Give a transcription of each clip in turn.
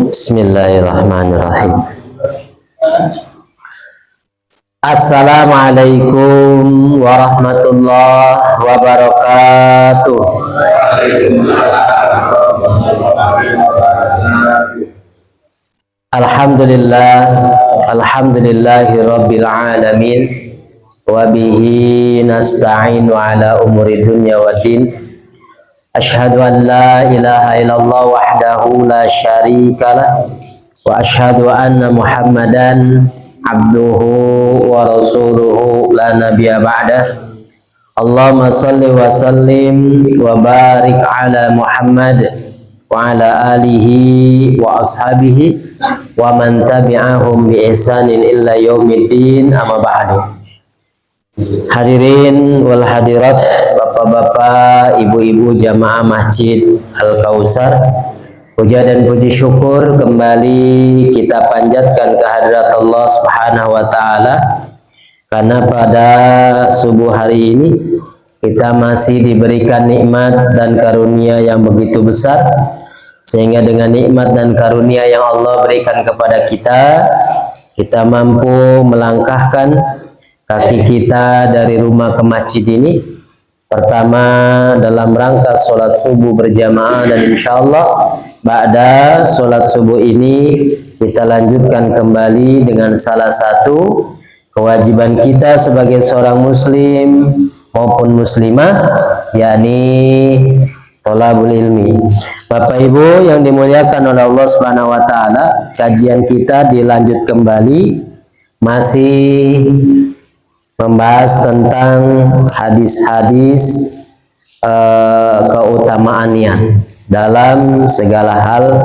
Bismillahirrahmanirrahim. Assalamualaikum warahmatullahi wabarakatuh. Alhamdulillahi rabbil alamin. Wa bihi nasta'inu ala umuri dunya waddin. Asyhadu an la ilaha illallah wahdahu la syarikalah wa asyhadu anna Muhammadan abduhu wa rasuluhu la nabiyya ba'dah. Allahumma salli wa sallim wa barik ala Muhammad wa ala alihi wa ashabihi wa man tabi'ahum bi ihsanin illa yaumiddin, amma ba'du. Hadirin wal hadirat, bapak-bapak, ibu-ibu jamaah Masjid Al-Kautsar, puja dan puji syukur kembali kita panjatkan kehadirat Allah Subhanahu wa taala, karena pada subuh hari ini kita masih diberikan nikmat dan karunia yang begitu besar, sehingga dengan nikmat dan karunia yang Allah berikan kepada kita, kita mampu melangkahkan kaki kita dari rumah ke masjid ini. Pertama dalam rangka sholat subuh berjamaah, dan insya Allah ba'da sholat subuh ini kita lanjutkan kembali dengan salah satu kewajiban kita sebagai seorang muslim maupun muslimah, yakni thalabul ilmi. Bapak Ibu yang dimuliakan oleh Allah Subhanahu wa taala, kajian kita dilanjut kembali, masih membahas tentang hadis-hadis keutamaan niat dalam segala hal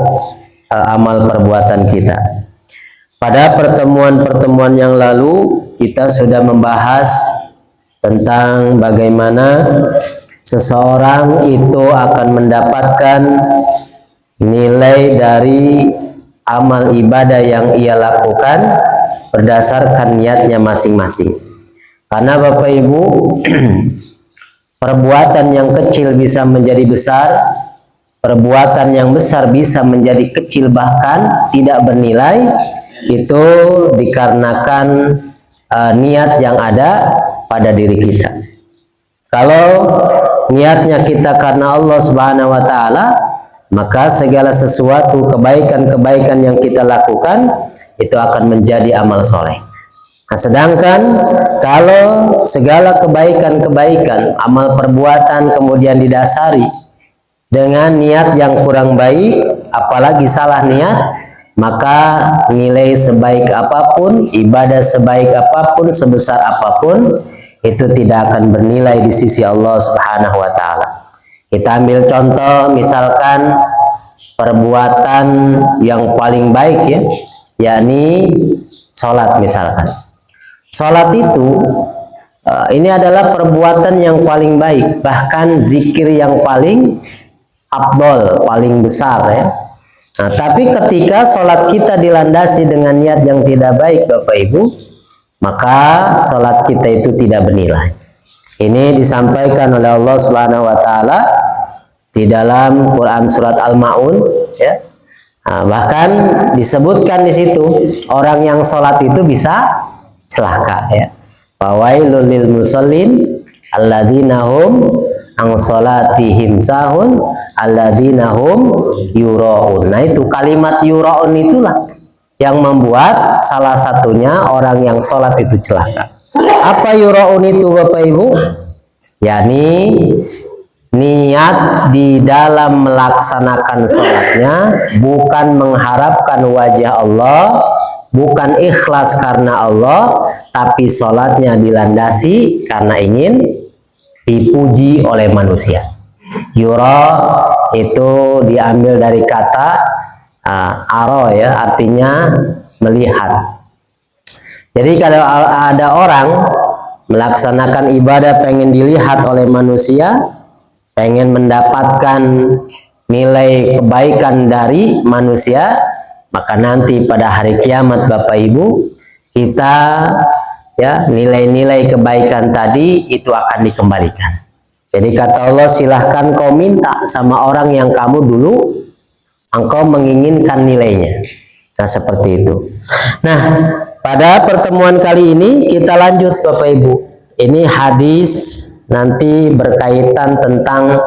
amal perbuatan kita. Pada pertemuan-pertemuan yang lalu kita sudah membahas tentang bagaimana seseorang itu akan mendapatkan nilai dari amal ibadah yang ia lakukan berdasarkan niatnya masing-masing. Karena Bapak Ibu, perbuatan yang kecil bisa menjadi besar, perbuatan yang besar bisa menjadi kecil bahkan tidak bernilai, itu dikarenakan niat yang ada pada diri kita. Kalau niatnya kita karena Allah Subhanahu wa taala, maka segala sesuatu kebaikan-kebaikan yang kita lakukan itu akan menjadi amal soleh. Nah, sedangkan kalau segala kebaikan-kebaikan, amal perbuatan kemudian didasari dengan niat yang kurang baik, apalagi salah niat, maka nilai sebaik apapun, ibadah sebaik apapun, sebesar apapun, itu tidak akan bernilai di sisi Allah Subhanahu wa taala. Kita ambil contoh, misalkan perbuatan yang paling baik, ya, yakni sholat misalkan. Sholat itu ini adalah perbuatan yang paling baik, bahkan zikir yang paling afdol, paling besar, ya. Nah, tapi ketika sholat kita dilandasi dengan niat yang tidak baik, Bapak Ibu, maka sholat kita itu tidak bernilai. Ini disampaikan oleh Allah Subhanahu wa taala di dalam Quran surat Al-Maun, ya. Nah, bahkan disebutkan di situ orang yang sholat itu bisa celaka, ya. Fawailul lil musallin alladzina hum an sholatihim sahun alladzina hum yuraun. Nah, itu kalimat yuraun itulah yang membuat salah satunya orang yang sholat itu celaka. Apa yuraun itu, Bapak Ibu? yakni niat di dalam melaksanakan sholatnya bukan mengharapkan wajah Allah, bukan ikhlas karena Allah, tapi sholatnya dilandasi karena ingin dipuji oleh manusia. Yura itu diambil dari kata aro, ya, artinya melihat. Jadi kalau ada orang melaksanakan ibadah pengen dilihat oleh manusia, pengen mendapatkan nilai kebaikan dari manusia, maka nanti pada hari kiamat Bapak Ibu, kita, ya, nilai-nilai kebaikan tadi itu akan dikembalikan. Jadi kata Allah, silahkan kau minta sama orang yang kamu dulu engkau menginginkan nilainya. Nah, seperti itu. Nah, pada pertemuan kali ini kita lanjut Bapak Ibu. Ini hadis nanti berkaitan tentang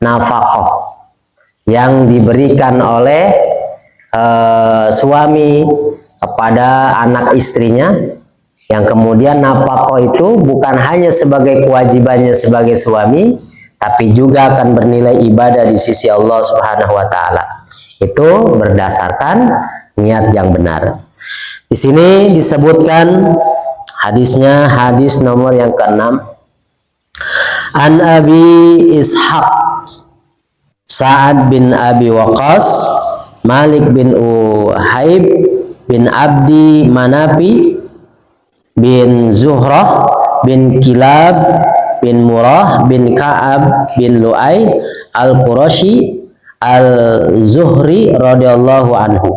nafkah yang diberikan oleh suami kepada anak istrinya, yang kemudian nafkah itu bukan hanya sebagai kewajibannya sebagai suami, tapi juga akan bernilai ibadah di sisi Allah Subhanahu wa taala. Itu berdasarkan niat yang benar. Di sini disebutkan hadisnya, hadis nomor yang ke-6. An Abi Ishaq Sa'ad bin Abi Waqqas, Malik bin Uhaib bin Abdi Manafi bin Zuhrah bin Kilab bin Murrah bin Ka'ab bin Lu'ay al-Qurashi al-Zuhri radhiyallahu anhu,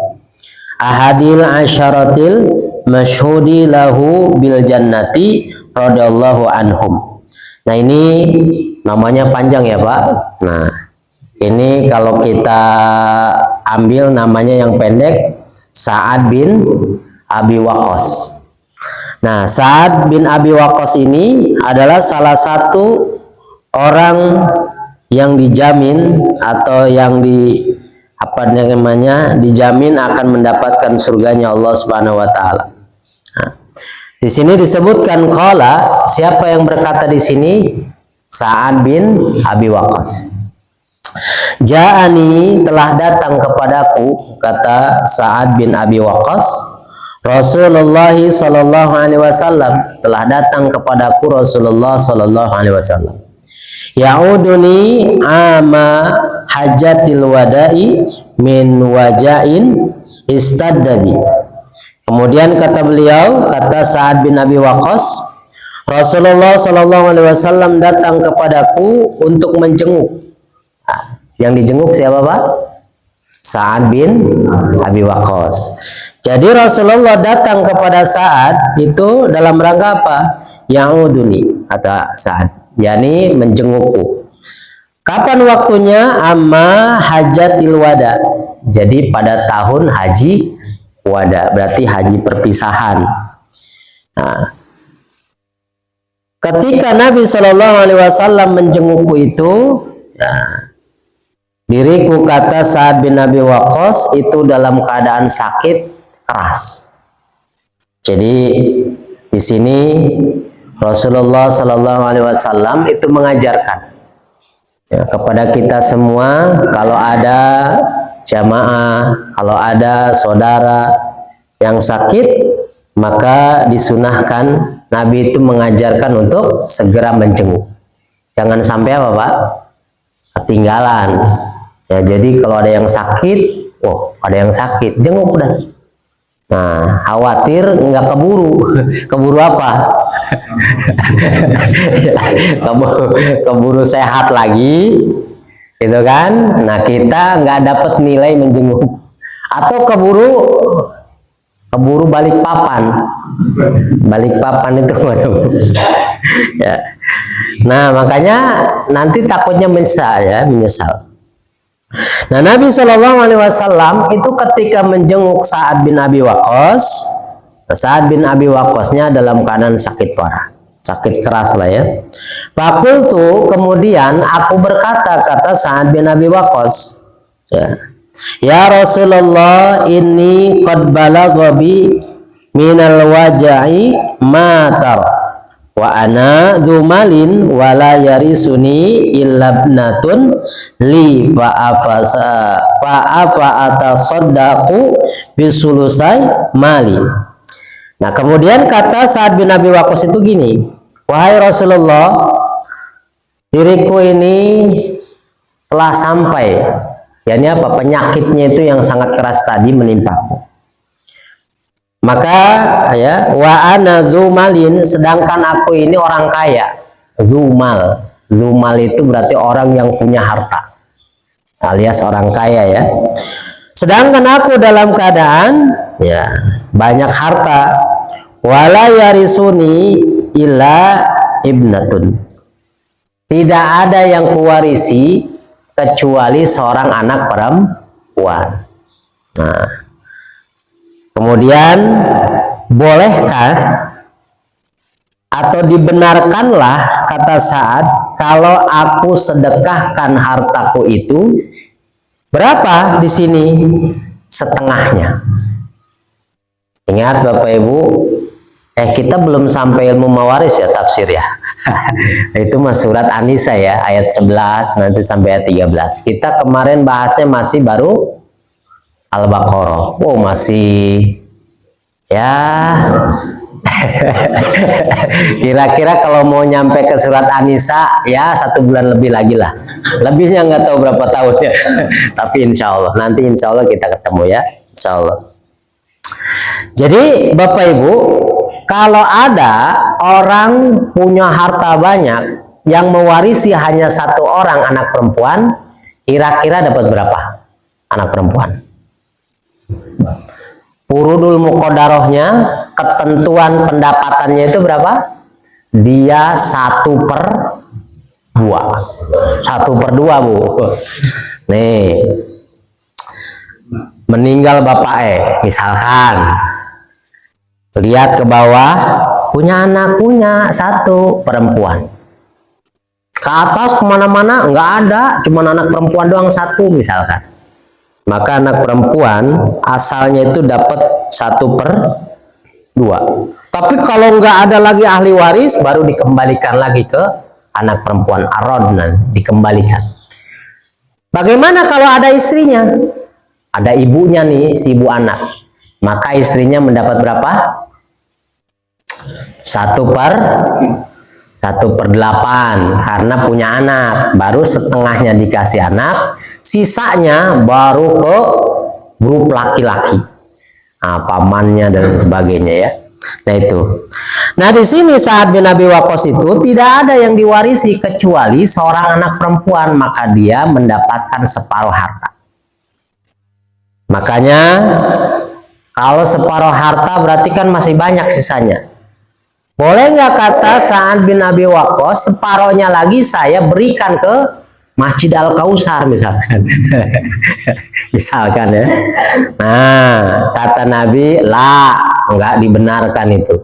ahadil asyaratil masyhudi lahu bil jannati radhiyallahu anhum. Nah, ini namanya panjang ya Pak. Nah, ini kalau kita ambil namanya yang pendek, Sa'ad bin Abi Waqqas. Nah, Sa'ad bin Abi Waqqas ini adalah salah satu orang yang dijamin atau yang dijamin akan mendapatkan surganya Allah Subhanahu wa taala. Nah, di sini disebutkan qala, siapa yang berkata di sini? Sa'ad bin Abi Waqqas. Ja'ani, telah datang kepadaku, kata Sa'ad bin Abi Waqqas, Rasulullah sallallahu alaihi wasallam, telah datang kepadaku Rasulullah sallallahu alaihi wasallam. Ya'uduni ama hajatil wada'i min wajain istaddabi. Kemudian kata beliau, kata Sa'ad bin Abi Waqqas, Rasulullah sallallahu alaihi wasallam datang kepadaku untuk menjenguk. Nah, yang dijenguk siapa Pak? Sa'ad bin Abi Waqqas. Jadi Rasulullah datang kepada Sa'ad itu dalam rangka apa? Ya'uduni, kata Sa'ad, yakni menjengukku. Kapan waktunya? Amma hajatil wada. Jadi pada tahun haji wada, berarti haji perpisahan. Nah, ketika Nabi Shallallahu Alaihi Wasallam menjengukku itu, ya, diriku, kata Sa'ad bin Abi Waqqas, itu dalam keadaan sakit keras. Jadi di sini Rasulullah Shallallahu Alaihi Wasallam itu mengajarkan ya, kepada kita semua, kalau ada jamaah, kalau ada saudara yang sakit, maka disunahkan, Nabi itu mengajarkan untuk segera menjenguk. Jangan sampai apa Pak? Ketinggalan. Ya, jadi kalau ada yang sakit, ada yang sakit, jenguk dah. Nah, khawatir nggak keburu. Keburu apa? keburu sehat lagi, gitu kan? Nah, kita nggak dapat nilai menjenguk. Atau keburu balik papan. Balik papan itu ya. Nah, makanya nanti takutnya menyesal. Nah, Nabi Shallallahu Alaihi Wasallam itu ketika menjenguk Sa'ad bin Abi Waqqas, Sa'ad bin Abi Waqqasnya dalam keadaan sakit parah, sakit keras lah ya. Fakultu, kemudian aku berkata, kata Sa'ad bin Abi Waqqas, ya Rasulullah, ini qad balagha bi minal waja'i matar wa ana dzu malin wa la yarisuni illa ibnatun li fa afa atasaddaqu bisulusai mali. Nah, kemudian kata Sa'ad bin Abi Waqqas itu gini, wahai Rasulullah, diriku ini telah sampai, yakni apa, penyakitnya itu yang sangat keras tadi menimpaku. Maka ya, wa ana dzumalin, sedangkan aku ini orang kaya. Zumal itu berarti orang yang punya harta, alias orang kaya ya. Sedangkan aku dalam keadaan ya banyak harta. Wala yarisuni illa ibnatun, tidak ada yang kuwarisi kecuali seorang anak perempuan. perempuan. Nah, kemudian bolehkah atau dibenarkanlah kata Sa'ad kalau aku sedekahkan hartaku itu berapa di sini? Setengahnya. Ingat Bapak Ibu, kita belum sampai ilmu mawaris ya, tafsir ya. Itu mas surat An-Nisa ya, ayat 11 nanti sampai ayat 13. Kita kemarin bahasnya masih baru Al-Baqarah. Oh, masih ya. Kira-kira kalau mau nyampe ke surat An-Nisa ya 1 bulan lebih lagi lah. Lebihnya nggak tahu berapa tahun ya. Tapi insya Allah nanti insya Allah kita ketemu ya, insya Allah. Jadi Bapak Ibu, kalau ada orang punya harta banyak yang mewarisi hanya 1 orang anak perempuan, kira-kira dapat berapa anak perempuan? Furudul muqaddarahnya, ketentuan pendapatannya itu berapa? Dia 1/2. 1/2 Bu. Nih, meninggal bapak misalkan, lihat ke bawah, punya anak, punya 1 perempuan. Ke atas kemana-mana nggak ada, cuma anak perempuan doang 1 misalkan. Maka anak perempuan asalnya itu dapat 1/2. Tapi kalau nggak ada lagi ahli waris, baru dikembalikan lagi ke anak perempuan ar-radnan, dikembalikan. Bagaimana kalau ada istrinya? Ada ibunya nih, si ibu anak. Maka istrinya mendapat berapa? 1/8 karena punya anak, baru setengahnya dikasih anak, sisanya baru ke grup laki-laki, pamannya dan sebagainya ya. Nah itu. Nah di sini Sa'ad bin Abi Waqqas itu tidak ada yang diwarisi kecuali seorang anak perempuan, maka dia mendapatkan separuh harta. Makanya kalau separuh harta berarti kan masih banyak sisanya. Boleh nggak kata Sa'ad bin Abi Waqqas, separohnya lagi saya berikan ke Masjid Al-Kautsar misalkan. Misalkan ya. Nah, kata Nabi, lah, nggak dibenarkan itu.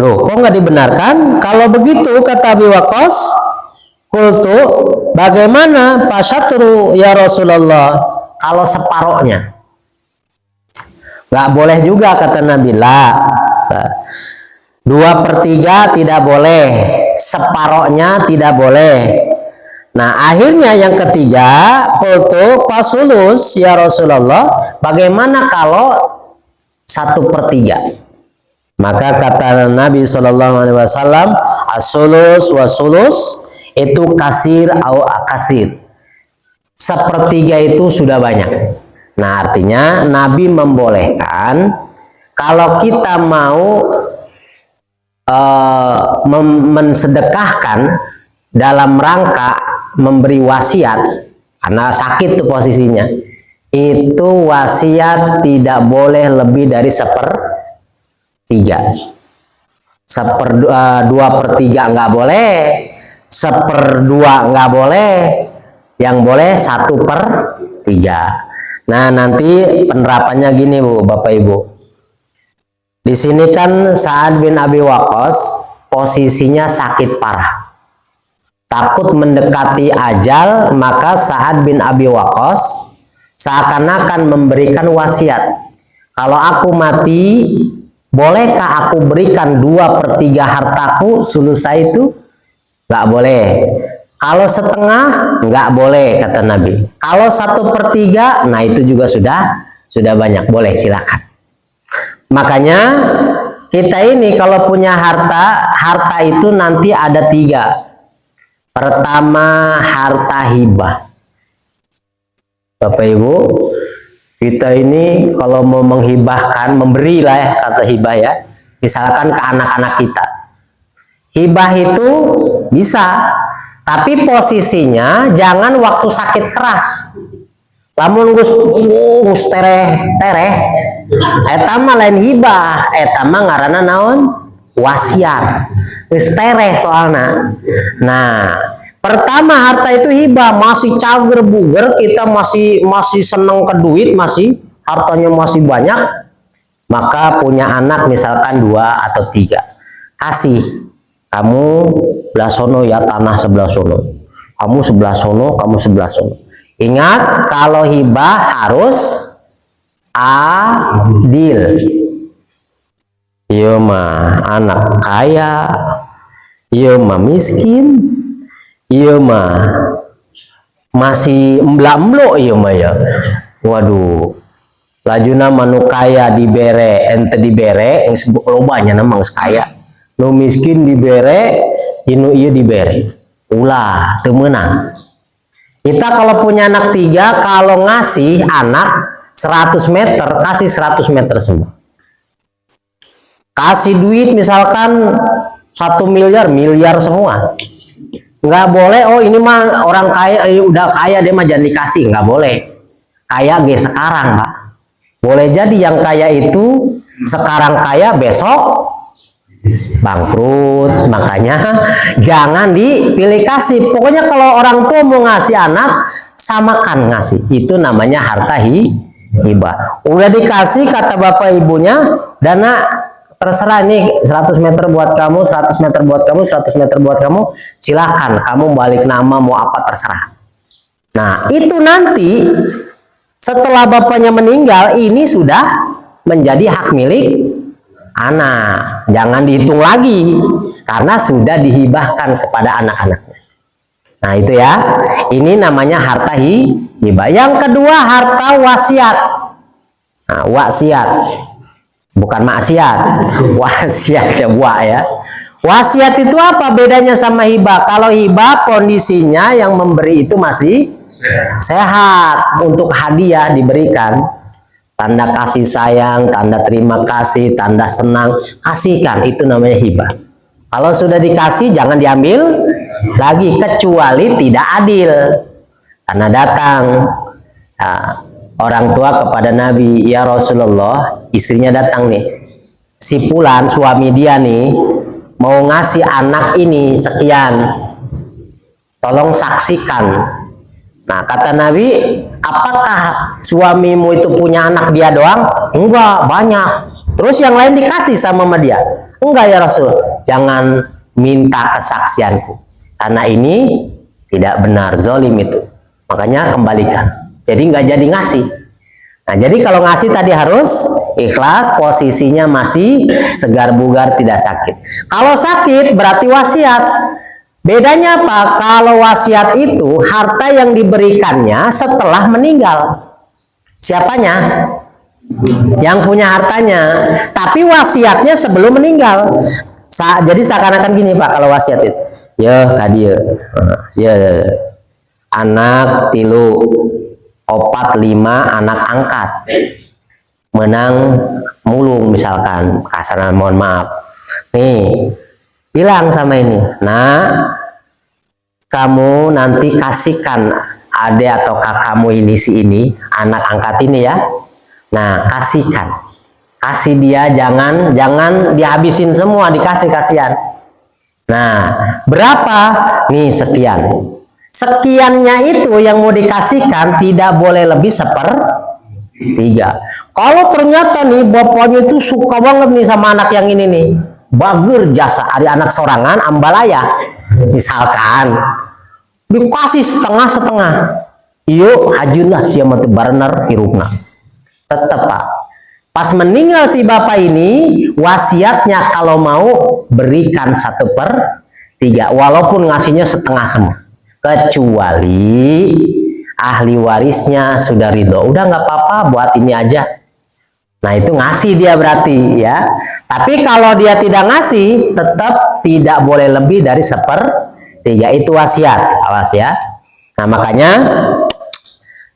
Loh, kok nggak dibenarkan? Kalau begitu kata Abi Waqqas, qultu, bagaimana fasyatru ya Rasulullah kalau separohnya? Nggak boleh juga kata Nabi, lah. 2/3 tidak boleh, separohnya tidak boleh. Nah akhirnya yang ketiga, qultu fasulus ya Rasulullah, bagaimana kalau 1/3? Maka kata Nabi SAW, as-sulus wa sulus itu kasir au akasir, 1/3 itu sudah banyak. Nah artinya Nabi membolehkan kalau kita mau mensedekahkan dalam rangka memberi wasiat karena sakit tuh posisinya, itu wasiat tidak boleh lebih dari 1/3. 2/3 nggak boleh, 1/2 nggak boleh, yang boleh 1/3. Nah nanti penerapannya gini Bu, Bapak Ibu. Di sini kan Sa'ad bin Abi Waqqas posisinya sakit parah, takut mendekati ajal, maka Sa'ad bin Abi Waqqas seakan-akan memberikan wasiat, kalau aku mati, bolehkah aku berikan 2/3 hartaku? Selesai itu nggak boleh. Kalau setengah nggak boleh kata Nabi. Kalau 1/3, nah itu juga sudah banyak, boleh, silakan. Makanya kita ini kalau punya harta itu nanti ada 3. Pertama, harta hibah. Bapak Ibu, kita ini kalau mau menghibahkan, memberi lah ya, kata hibah ya, misalkan ke anak-anak kita. Hibah itu bisa, tapi posisinya jangan waktu sakit keras. Lamun gus tereh eta mah lain hibah, eta mah ngaranna naon? wasiat. Wis tereh soalnya. Nah, pertama harta itu hibah, masih cager buger, kita masih seneng ke duit, masih hartanya masih banyak, maka punya anak misalkan 2 atau 3, kasih, kamu belah sono ya, tanah sebelah sono, kamu sebelah sono, kamu sebelah sono. Ingat, kalau hibah harus adil. Iya mah anak kaya, iya mah miskin, iya mah masih embla-emblo, iya mah ya. Waduh, lajuna manu kaya dibere ente dibere, yang sebut lobanya namang sekaya. Nu miskin dibere, inu iya dibere. Ulah, temenang. Kita kalau punya anak 3, kalau ngasih anak 100 meter, kasih 100 meter semua. Kasih duit misalkan 1 miliar, miliar semua. Nggak boleh, oh ini mah orang kaya, udah kaya dia mah jangan dikasih, nggak boleh. Kaya ge sekarang, Pak. Boleh jadi yang kaya itu sekarang kaya, besok bangkrut. Makanya jangan dipilih kasih. Pokoknya kalau orang tua mau ngasih anak, samakan ngasih. Itu namanya harta hibah. Udah dikasih kata bapak ibunya, dana terserah nih 100 meter buat kamu, 100 meter buat kamu, 100 meter buat kamu, silahkan kamu balik nama mau apa terserah. Nah itu nanti setelah bapaknya meninggal, ini sudah menjadi hak milik anak. Jangan dihitung lagi karena sudah dihibahkan kepada anak-anaknya. Nah itu ya, ini namanya harta hibah. Yang kedua harta wasiat. Nah, wasiat bukan maksiat, wasiat ya buah ya. Wasiat itu apa bedanya sama hibah? Kalau hibah kondisinya yang memberi itu masih sehat, untuk hadiah diberikan, tanda kasih sayang, tanda terima kasih, tanda senang, kasihkan, itu namanya hibah. Kalau sudah dikasih jangan diambil lagi, kecuali tidak adil. Karena datang orang tua kepada Nabi, ya Rasulullah, istrinya datang nih, si Fulan suami dia nih mau ngasih anak ini sekian, tolong saksikan. Nah kata Nabi, apakah suamimu itu punya anak dia doang? Enggak, banyak. Terus yang lain dikasih sama dia? Enggak ya Rasul, jangan minta kesaksianku, karena ini tidak benar, zolim itu. Makanya kembalikan. Jadi nggak jadi ngasih. Nah jadi kalau ngasih tadi harus ikhlas, posisinya masih segar bugar, tidak sakit. Kalau sakit berarti wasiat. Bedanya apa? Kalau wasiat itu harta yang diberikannya setelah meninggal. Siapanya? Yang punya hartanya. Tapi wasiatnya sebelum meninggal. Jadi seakan-akan gini Pak, kalau wasiat itu. Ya kadia. Ya anak 3, 4, 5 anak angkat. Menang mulung misalkan, kasarnya mohon maaf. Nih bilang sama ini, nah kamu nanti kasihkan adik atau kakakmu ini, si ini anak angkat ini ya, nah kasihkan, kasih dia, jangan dihabisin semua, dikasih kasihan. Nah berapa nih? Sekiannya itu yang mau dikasihkan tidak boleh lebih 1/3. Kalau ternyata nih bapaknya itu suka banget nih sama anak yang ini nih, bager jasa, ada anak sorangan ambalaya misalkan, dikasih setengah-setengah, iyo hajunlah siapa tuh barner hirupna. Tetap Pak, pas meninggal si bapak ini, wasiatnya kalau mau berikan 1/3, walaupun ngasihnya setengah semua, kecuali ahli warisnya sudah ridho, udah nggak apa-apa buat ini aja. Nah itu ngasih dia berarti ya. Tapi kalau dia tidak ngasih, tetap tidak boleh lebih dari 1/3. Itu wasiat, awas ya. Nah makanya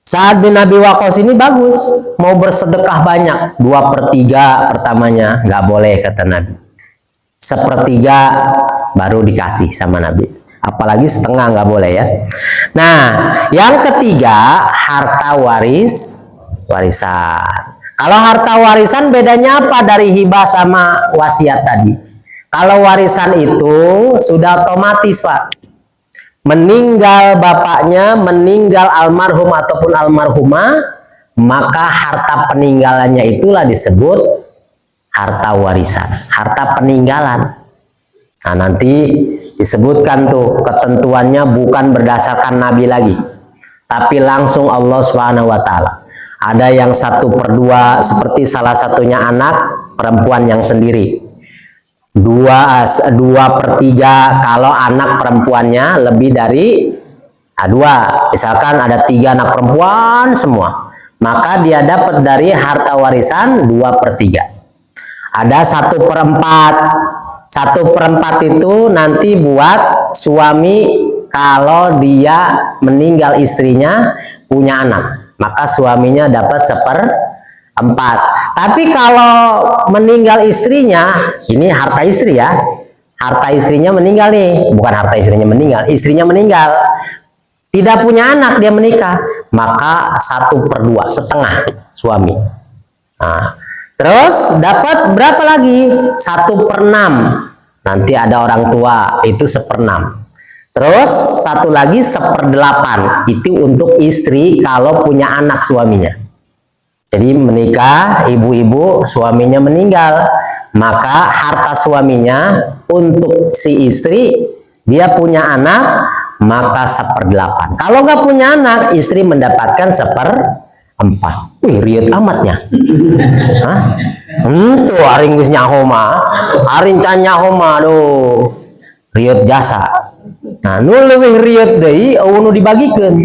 Sa'ad bin Abi Waqqas ini bagus, mau bersedekah banyak, 2/3 pertamanya nggak boleh kata Nabi. 1/3 baru dikasih sama Nabi. Apalagi setengah nggak boleh ya. Nah yang ketiga harta warisan. Kalau harta warisan bedanya apa dari hibah sama wasiat tadi? Kalau warisan itu sudah otomatis, Pak. Meninggal bapaknya, meninggal almarhum ataupun almarhumah, maka harta peninggalannya itulah disebut harta warisan, harta peninggalan. Nah, nanti disebutkan tuh ketentuannya bukan berdasarkan Nabi lagi, tapi langsung Allah Subhanahu wa Ta'ala. Ada yang 1/2 seperti salah satunya anak perempuan yang sendiri. 2/3 kalau anak perempuannya lebih dari 2. Misalkan ada 3 anak perempuan semua, maka dia dapat dari harta warisan 2/3. Ada 1/4. 1/4 itu nanti buat suami kalau dia meninggal istrinya punya anak, maka suaminya dapat 1/4. Tapi kalau meninggal istrinya, ini harta istri ya, harta istrinya meninggal nih, bukan harta istrinya meninggal, istrinya meninggal, tidak punya anak, dia menikah, maka 1/2, setengah suami. Nah, terus dapat berapa lagi? 1/6. Nanti ada orang tua, itu 1/6. Terus satu lagi 1/8, itu untuk istri kalau punya anak suaminya. Jadi menikah, ibu-ibu suaminya meninggal, maka harta suaminya untuk si istri, dia punya anak, maka 1/8. Kalau nggak punya anak, istri mendapatkan 1/4. Wih, riet amatnya. Hah? Itu aring geus nyaho mah, aring can nyaho mah aduh. Riet jasa. Nah, nu leuwih riet deui nu dibagikeun.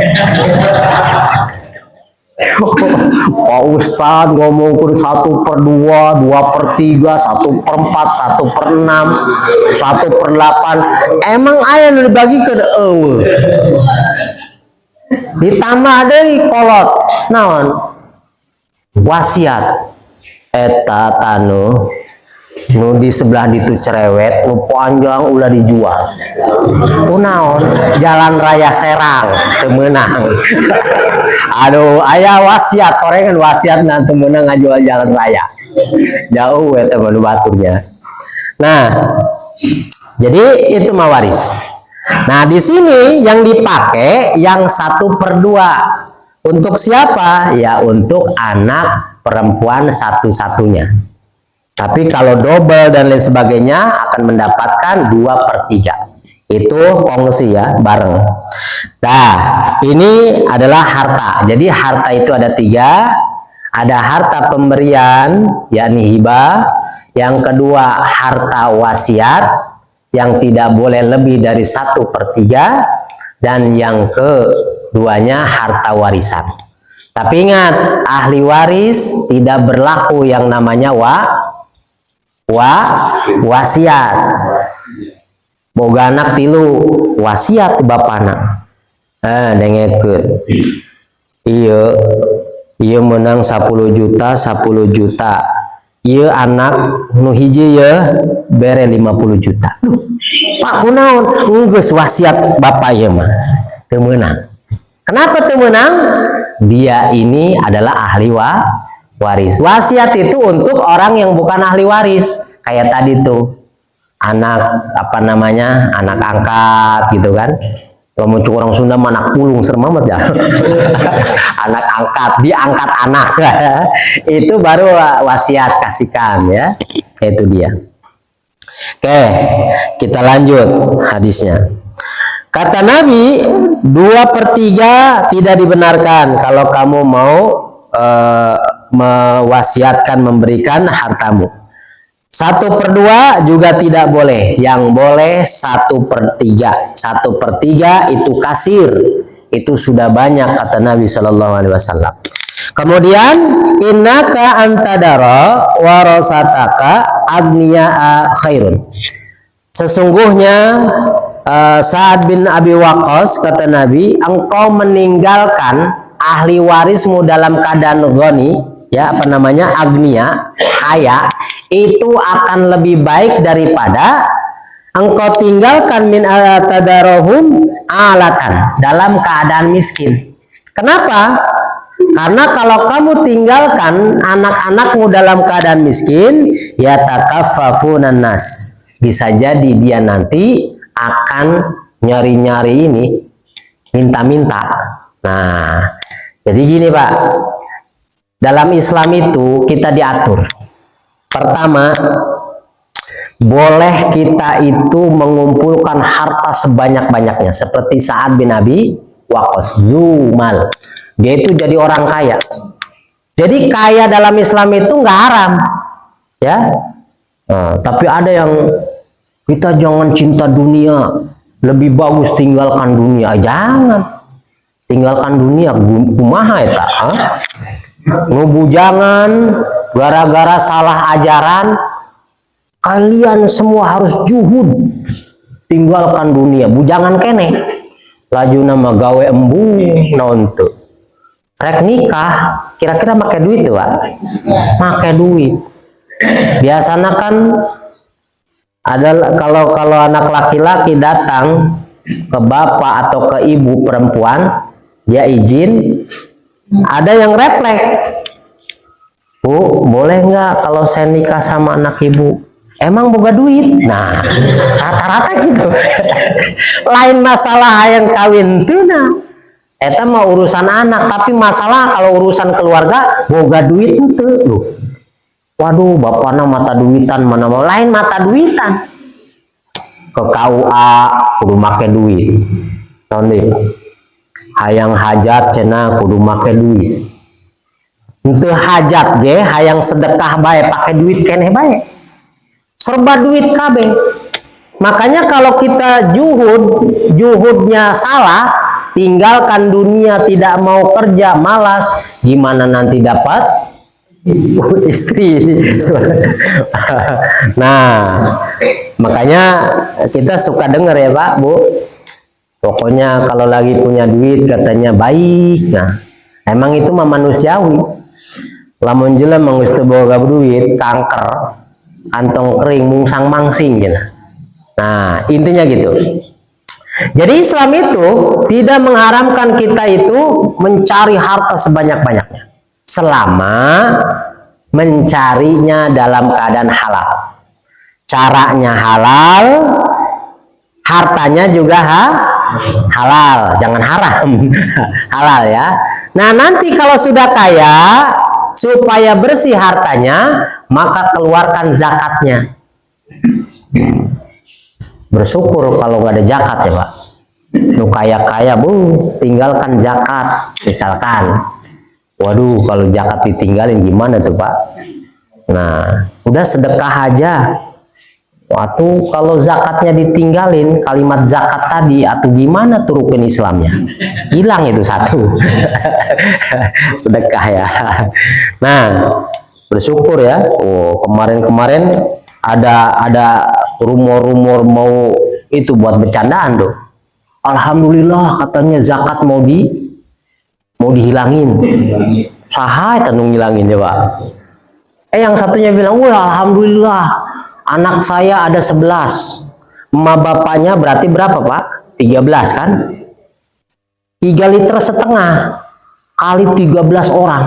Pak Ustadz ngomong 1/2, 2/3, 1/4, 1/6, 1/8. Emang aya nu dibagikeun eueuh. Ditambah deui kolot naon? Wasiat. Eta tanu nu di sebelah ditu cerewet, nu panjang ulah dijual. Naon? Jalan raya Serang teu meunang. Aduh, aya wasiat, korengan wasiat nanti menang ngajual jalan raya. Jauh ya teman baturnya. Nah, jadi itu mah waris. Nah, di sini yang dipakai yang 1/2. Untuk siapa? Ya, untuk anak perempuan satu-satunya. Tapi kalau double dan lain sebagainya akan mendapatkan 2/3. Itu kongsi ya, bareng. Nah, ini adalah harta. Jadi harta itu ada 3. Ada harta pemberian, yakni hibah. Yang kedua, harta wasiat, yang tidak boleh lebih dari 1/3. Dan yang keduanya, harta warisan. Tapi ingat, ahli waris tidak berlaku yang namanya wasiat. Boga anak 3, wasiat bapana. Dengekeun. Ieu menang 10 juta, 10 juta. Ieu anak nu hiji ye bere 50 juta. Duh, Pak kunaon? Geus wasiat bapak ieu mah. Teu meunang. Kenapa teu meunang? Dia ini adalah ahli waris. Wasiat itu untuk orang yang bukan ahli waris. Kayak tadi tuh. Anak apa namanya, anak angkat gitu kan. Kalau muncul orang Sunda anak pulung serem amat ya. Anak angkat, diangkat anak. Itu baru wasiat kasihkan ya. Itu dia. Oke, kita lanjut hadisnya. Kata Nabi, 2/3 tidak dibenarkan kalau kamu mau mewasiatkan memberikan hartamu. 1/2 juga tidak boleh. Yang boleh 1/3. 1/3 itu kasir. Itu sudah banyak kata Nabi Shallallahu Alaihi Wasallam. Kemudian innaka antadara warasataka agniya khairun. Sesungguhnya Sa'ad bin Abi Waqqas kata Nabi, engkau meninggalkan ahli warismu dalam keadaan ghani, ya apa namanya, agniya, kaya, itu akan lebih baik daripada engkau tinggalkan min tadarahum alatan, dalam keadaan miskin. Kenapa? Karena kalau kamu tinggalkan anak-anakmu dalam keadaan miskin, ya takaffafunan nas, bisa jadi dia nanti akan nyari-nyari ini, minta-minta. Nah, jadi gini Pak, dalam Islam itu kita diatur. Pertama, boleh kita itu mengumpulkan harta sebanyak-banyaknya, seperti Sa'ad bin Abi Waqqas, Zumal. Dia itu jadi orang kaya. Jadi kaya dalam Islam itu nggak haram, ya. Nah, tapi ada yang kita jangan cinta dunia, lebih bagus tinggalkan dunia. Jangan tinggalkan dunia, kumaha eta? Jangan gara-gara salah ajaran kalian semua harus juhud tinggalkan dunia. Bujangan kene laju nama gawe embung nonton rek nikah kira-kira pakai duit tuh Pak, pakai duit. Biasanya kan adalah kalau anak laki-laki datang ke bapak atau ke ibu perempuan, dia izin, ada yang refleks, Bu, boleh nggak kalau saya nikah sama anak ibu? Emang boga duit? Nah, rata-rata gitu. Lain masalah yang kawin tuh, nah, eta mau urusan anak, tapi masalah kalau urusan keluarga boga duit itu loh. Waduh, bapaknya mata duitan, mana mau lain mata duitan. Ke KUA kudu make duit. Nanti hayang hajat cenah kudu make duit. Untuk hajat ge hayang sedekah bae pakai duit keneh bae. Serba duit kabeh. Makanya kalau kita juhudnya salah, tinggalkan dunia, tidak mau kerja, malas, gimana nanti dapat istri? Nah, makanya kita suka dengar ya Pak, Bu, pokoknya kalau lagi punya duit katanya baik. Nah, emang itu mah manusiawi. Lamun jelas mengustu boga duit, kanker, kantong kering, mungsang mangsing gitu. Nah, intinya gitu. Jadi Islam itu tidak mengharamkan kita itu mencari harta sebanyak-banyaknya, selama mencarinya dalam keadaan halal. Caranya halal, hartanya juga halal, jangan haram. Halal ya. Nah, nanti kalau sudah kaya, supaya bersih hartanya, maka keluarkan zakatnya. Bersyukur kalau nggak ada zakat ya Pak. Lu kaya-kaya Bu, tinggalkan zakat misalkan. Waduh, kalau zakat ditinggalin gimana tuh Pak? Nah, udah sedekah aja. Waktu kalau zakatnya ditinggalin, kalimat zakat tadi, atau gimana tuh rukun Islamnya? Hilang itu satu. Sedekah ya. Nah, bersyukur ya. Oh, kemarin-kemarin ada rumor-rumor mau itu buat bercandaan tuh. Alhamdulillah katanya zakat mau dihilangin. Sahai tanung ngilangin ya Pak. Yang satunya bilang, wah alhamdulillah anak saya ada 11. Emak bapaknya berarti berapa Pak? 13 kan? 3,5 liter kali 13 orang.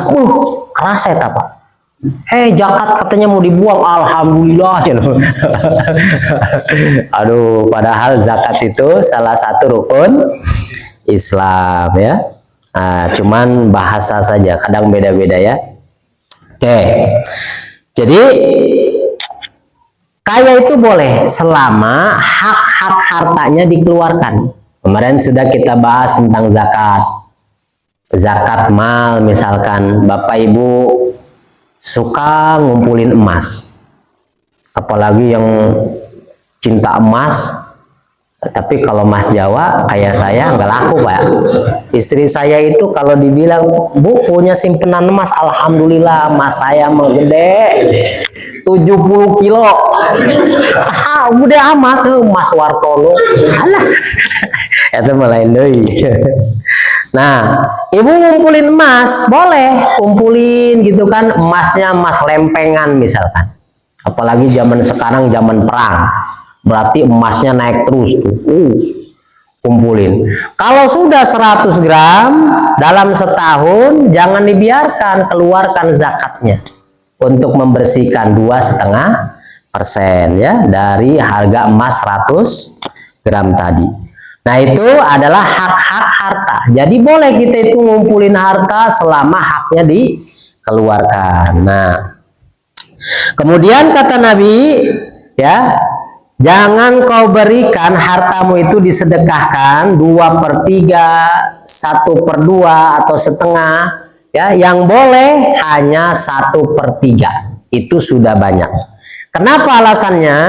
Kerasa ya Pak. Zakat katanya mau dibuang, alhamdulillah. Aduh, padahal zakat itu salah satu rukun Islam ya. Cuman bahasa saja, kadang beda-beda ya. Oke. Jadi kaya itu boleh selama hak-hak hartanya dikeluarkan. Kemarin sudah kita bahas tentang zakat. Zakat mal misalkan, Bapak Ibu suka ngumpulin emas, apalagi yang cinta emas. Tapi kalau emas Jawa kayak saya nggak laku Pak. Istri saya itu kalau dibilang, Bu punya simpenan emas, alhamdulillah emas saya menggede 70 kilo. Sah udah amat tuh emas Wartono. Alah, itu malah deui. Nah, Ibu ngumpulin emas, boleh kumpulin gitu kan, emasnya emas lempengan misalkan. Apalagi zaman sekarang zaman perang, berarti emasnya naik terus tuh. Kumpulin. Kalau sudah 100 gram dalam setahun, jangan dibiarkan, keluarkan zakatnya untuk membersihkan 2,5 ya dari harga emas 100 gram tadi. Nah, itu adalah hak-hak harta. Jadi boleh kita itu ngumpulin harta selama haknya dikeluarkan. Nah, kemudian kata Nabi, ya, jangan kau berikan hartamu itu disedekahkan 2/3, 1/2 atau setengah, ya, yang boleh hanya 1/3. Itu sudah banyak. Kenapa alasannya?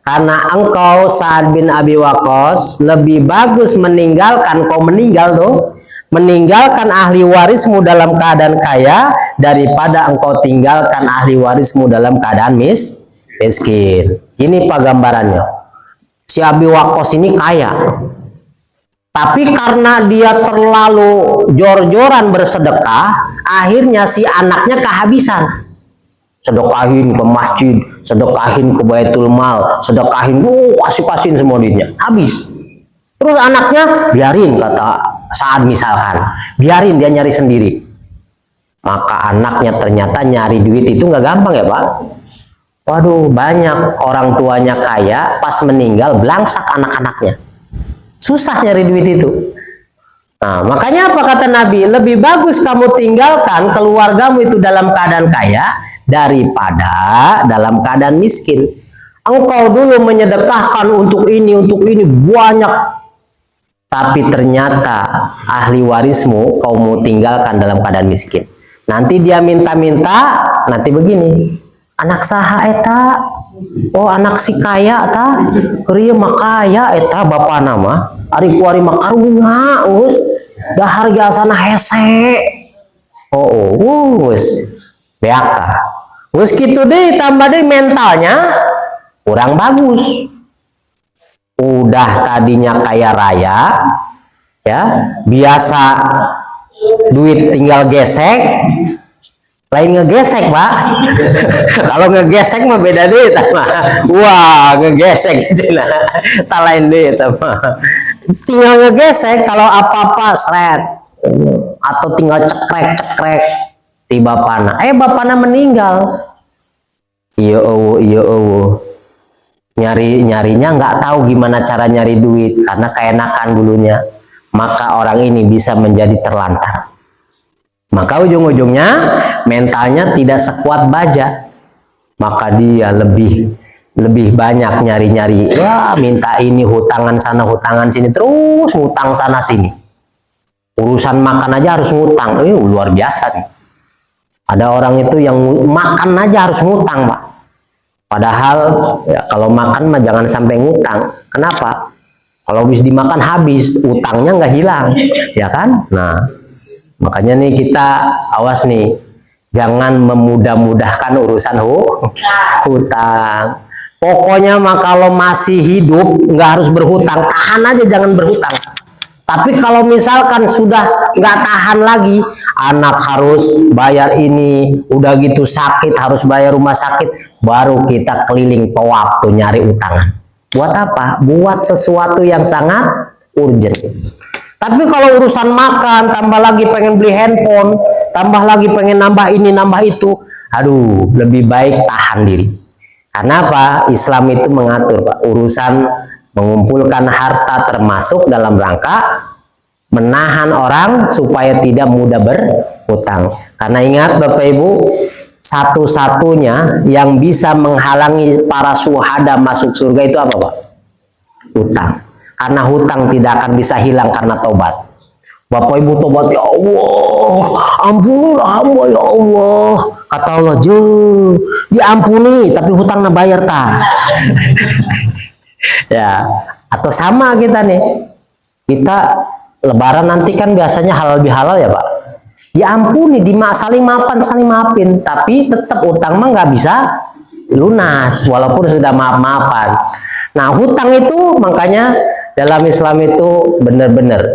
Karena engkau Sa'ad bin Abi Waqqas lebih bagus meninggalkan, kau meninggal tuh, meninggalkan ahli warismu dalam keadaan kaya daripada engkau tinggalkan ahli warismu dalam keadaan miskin. Ini Pak gambarannya. Si Abi Waqqas ini kaya, tapi karena dia terlalu jor-joran bersedekah, akhirnya si anaknya kehabisan. Sedekahin ke masjid, sedekahin ke Baitul Mal, sedekahin, kasih-kasihin semua duitnya, habis. Terus anaknya, biarin, kata Sa'ad misalkan, biarin dia nyari sendiri. Maka anaknya ternyata nyari duit itu nggak gampang ya Pak. Waduh, banyak orang tuanya kaya, pas meninggal belangsak anak-anaknya. Susah nyari duit itu. Nah, makanya apa kata Nabi? Lebih bagus kamu tinggalkan keluargamu itu dalam keadaan kaya daripada dalam keadaan miskin. Engkau dulu menyedekahkan untuk ini banyak, tapi ternyata ahli warismu kau mau tinggalkan dalam keadaan miskin. Nanti dia minta-minta, nanti begini, anak saha eta? Oh, anak si kaya ta? Krieu mah kaya eta bapak nama. Ari kuari mah karunya, dah harga sana hese. Wes beaka. Wes gitu deh, tambah deh mentalnya kurang bagus. Udah tadinya kaya raya, ya, biasa duit tinggal gesek, lain ngegesek Pak. Kalau ngegesek mah beda deh, wah ngegesek cina, tak lain deh, tinggal ngegesek. Kalau apa-apa seret atau tinggal cekrek di bapana, bapana meninggal, iya nyarinya nggak tahu gimana cara nyari duit karena keenakan dulunya, maka orang ini bisa menjadi terlantar. Maka ujung-ujungnya mentalnya tidak sekuat baja, maka dia lebih banyak nyari-nyari, ya minta ini, hutangan sana hutangan sini, terus hutang sana sini. Urusan makan aja harus ngutang, luar biasa nih. Ada orang itu yang makan aja harus ngutang Pak. Padahal ya, kalau makan mah jangan sampai ngutang. Kenapa? Kalau habis dimakan habis, utangnya nggak hilang, ya kan? Nah, makanya nih kita awas nih, jangan memudah-mudahkan urusan hutang. Pokoknya mah kalau masih hidup nggak harus berhutang, tahan aja, jangan berhutang. Tapi kalau misalkan sudah nggak tahan lagi, anak harus bayar ini, udah gitu sakit harus bayar rumah sakit, baru kita keliling tawaf tuh nyari utangan. Buat apa? Buat sesuatu yang sangat urgent. Tapi kalau urusan makan, tambah lagi pengen beli handphone, tambah lagi pengen nambah ini, nambah itu, aduh, lebih baik tahan diri. Karena apa? Islam itu mengatur Pak, urusan mengumpulkan harta termasuk dalam rangka menahan orang supaya tidak mudah berhutang. Karena ingat Bapak Ibu, satu-satunya yang bisa menghalangi para syuhada masuk surga itu apa Pak? Hutang. Karena hutang tidak akan bisa hilang karena tobat. Bapak Ibu tobat, ya Allah, ampunilah hamba ya Allah. Kata Allah, diampuni, tapi hutangnya bayar tak. Ya, atau sama kita nih, kita lebaran nanti kan biasanya halal bihalal ya Pak. Diampuni, saling maafin, tapi tetap utang mah nggak bisa lunas walaupun sudah maaf-maafan. Nah, hutang itu makanya dalam Islam itu benar-benar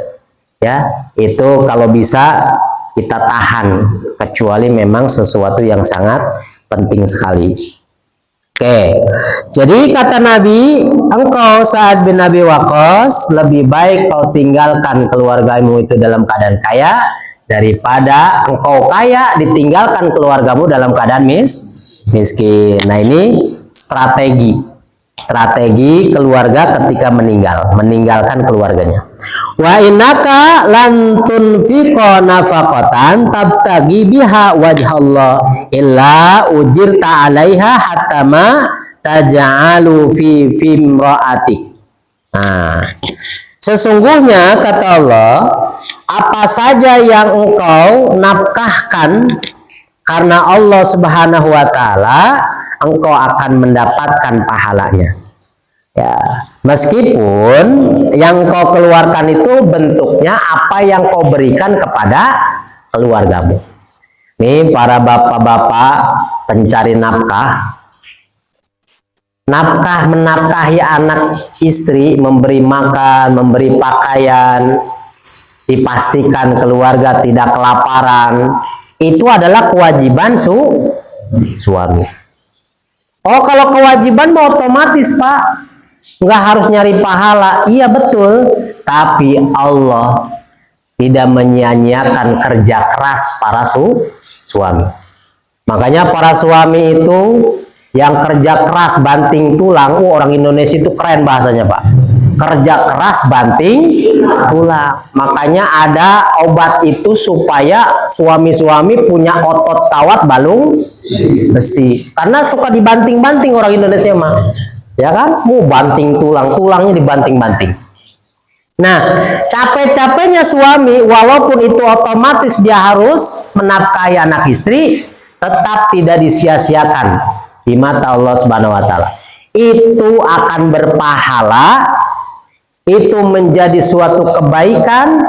ya, itu kalau bisa kita tahan, kecuali memang sesuatu yang sangat penting sekali. Oke, jadi kata Nabi, engkau Sa'ad bin Abi Waqqas lebih baik kau tinggalkan keluargamu itu dalam keadaan kaya daripada engkau kaya ditinggalkan keluargamu dalam keadaan miskin. Nah, ini strategi keluarga ketika meninggalkan keluarganya. Wa innaka lan tunfiqa nafaqatan tabtagi biha wajhallah illa ujirta 'alaiha hatta ma taj'alu fi fimra'atik. Nah, sesungguhnya kata Allah, apa saja yang engkau nafkahkan karena Allah Subhanahu wa taala, engkau akan mendapatkan pahalanya. Ya, meskipun yang kau keluarkan itu bentuknya apa yang kau berikan kepada keluargamu. Nih para bapak-bapak pencari nafkah, menafkahi anak istri, memberi makan, memberi pakaian, dipastikan keluarga tidak kelaparan, itu adalah kewajiban suami. Oh, kalau kewajiban mau otomatis, Pak, nggak harus nyari pahala. Iya betul, tapi Allah tidak menyia-nyiakan kerja keras para suami. Makanya para suami itu yang kerja keras banting tulang, orang Indonesia itu keren bahasanya, Pak. Kerja keras banting tulang. Makanya ada obat itu supaya suami-suami punya otot kawat balung besi. Karena suka dibanting-banting orang Indonesia mah. Ya kan? Mau banting tulangnya dibanting-banting. Nah, capek-capeknya suami, walaupun itu otomatis dia harus menafkahi anak istri, tetap tidak disia-siakan di mata Allah Subhanahu wa taala. Itu akan berpahala, itu menjadi suatu kebaikan,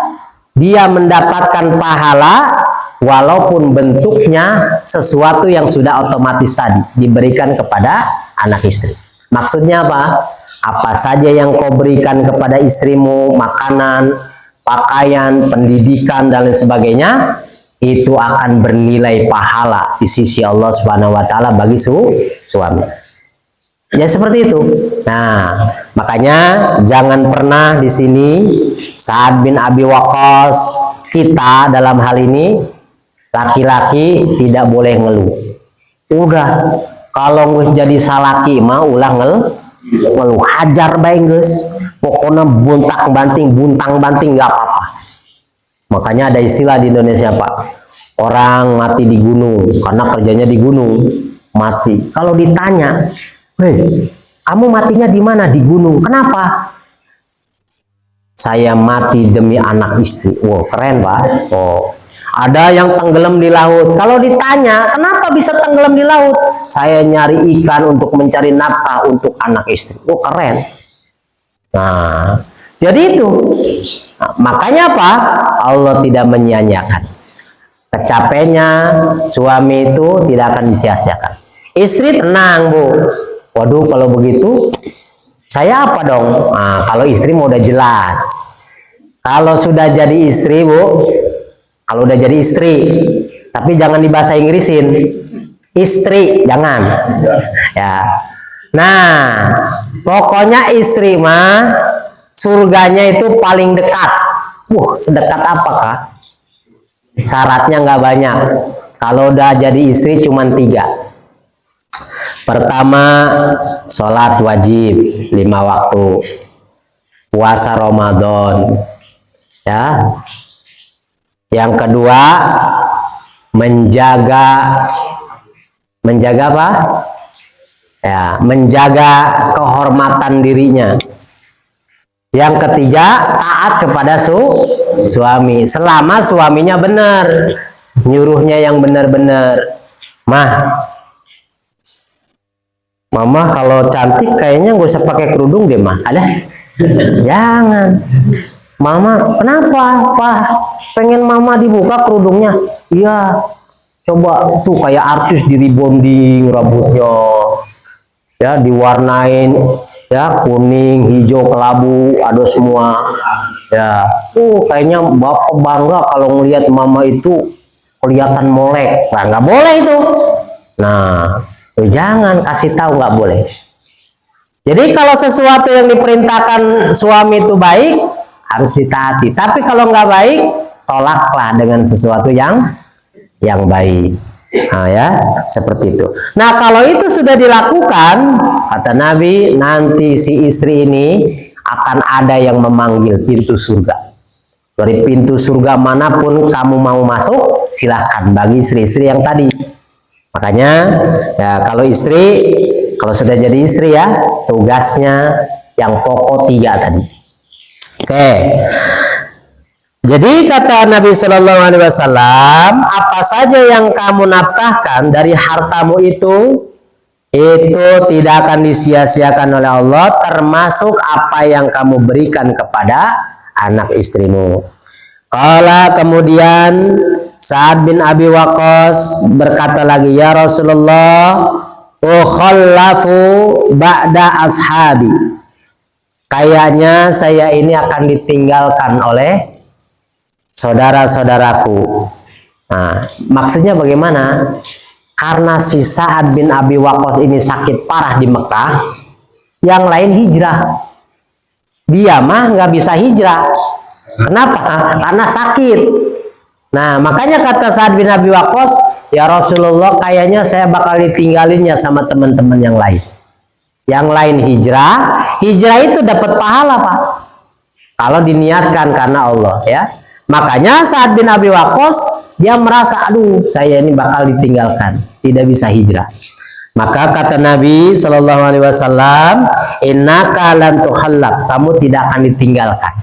dia mendapatkan pahala walaupun bentuknya sesuatu yang sudah otomatis tadi diberikan kepada anak istri. Maksudnya apa? Apa saja yang kau berikan kepada istrimu, makanan, pakaian, pendidikan dan lain sebagainya, itu akan bernilai pahala di sisi Allah Subhanahu wa taala bagi suami. Ya seperti itu. Nah, makanya jangan pernah di sini Sa'ad bin Abi Waqqas, kita dalam hal ini laki-laki tidak boleh ngeluh. Udah, kalau jadi salaki mah ulah ngeluh, hajar bae geus. Pokoknya buntang banting nggak apa-apa. Makanya ada istilah di Indonesia, Pak. Orang mati di gunung karena kerjanya di gunung, mati. Kalau ditanya, "Hei, kamu matinya di mana?" "Di gunung." "Kenapa?" "Saya mati demi anak istri." Wow, keren, Pak. Oh, ada yang tenggelam di laut. Kalau ditanya, "Kenapa bisa tenggelam di laut?" "Saya nyari ikan untuk mencari nafkah untuk anak istri." Oh, keren. Nah, jadi itu. Nah, makanya apa? Allah tidak menyia-nyiakan. Kecapeannya suami itu tidak akan disia-siakan. Istri tenang, Bu. Waduh, kalau begitu saya apa dong? Nah, kalau istri mau udah jelas. Kalau sudah jadi istri, Bu, kalau udah jadi istri, tapi jangan di bahasa Inggrisin. Istri, jangan. Ya. Nah, pokoknya istri mah surganya itu paling dekat. Sedekat apakah? Syaratnya nggak banyak. Kalau udah jadi istri cuman 3. Pertama, sholat wajib 5 waktu, puasa Ramadan, ya. Yang kedua, menjaga apa? Ya, menjaga kehormatan dirinya. Yang ketiga, taat kepada suami selama suaminya benar, nyuruhnya yang benar-benar. Mama kalau cantik kayaknya gak usah pakai kerudung deh, Mah. Ada? Jangan. Mama, kenapa, Pak? Pengen Mama dibuka kerudungnya? Iya. Coba tuh kayak artis di rebonding rambutnya, ya, diwarnain, ya, kuning, hijau, kelabu, ada semua. Ya, kayaknya Bapak bangga kalau ngelihat Mama itu kelihatan molek. Nah, nggak boleh itu. Nah, jangan kasih tahu, nggak boleh. Jadi kalau sesuatu yang diperintahkan suami itu baik, harus ditaati. Tapi kalau nggak baik, tolaklah dengan sesuatu yang baik. Nah ya, seperti itu. Nah kalau itu sudah dilakukan, kata Nabi, nanti si istri ini akan ada yang memanggil pintu surga. Dari pintu surga manapun kamu mau masuk, silahkan bagi istri-istri yang tadi. Makanya ya kalau istri, kalau sudah jadi istri ya, tugasnya yang pokok 3 tadi. Oke. Jadi kata Nabi Shallallahu Alaihi Wasallam, apa saja yang kamu nafkahkan dari hartamu itu tidak akan disia-siakan oleh Allah, termasuk apa yang kamu berikan kepada anak istrimu. Kala kemudian Sa'ad bin Abi Waqqas berkata lagi, ya Rasulullah, ukhallafu ba'da ashabi. Kayaknya saya ini akan ditinggalkan oleh saudara-saudaraku. Nah, maksudnya bagaimana? Karena si Sa'ad bin Abi Waqqas ini sakit parah di Mekah, yang lain hijrah. Dia mah nggak bisa hijrah. Kenapa? Karena sakit. Nah, makanya kata Sa'ad bin Abi Waqqas, ya Rasulullah, kayaknya saya bakal ditinggalinnya sama teman-teman yang lain. Yang lain hijrah, hijrah itu dapat pahala, Pak. Kalau diniatkan karena Allah, ya. Makanya Sa'ad bin Abi Waqqas dia merasa, aduh, saya ini bakal ditinggalkan, tidak bisa hijrah. Maka kata Nabi Shallallahu Alaihi Wasallam, innaka lan tukhallaq, kamu tidak akan ditinggalkan.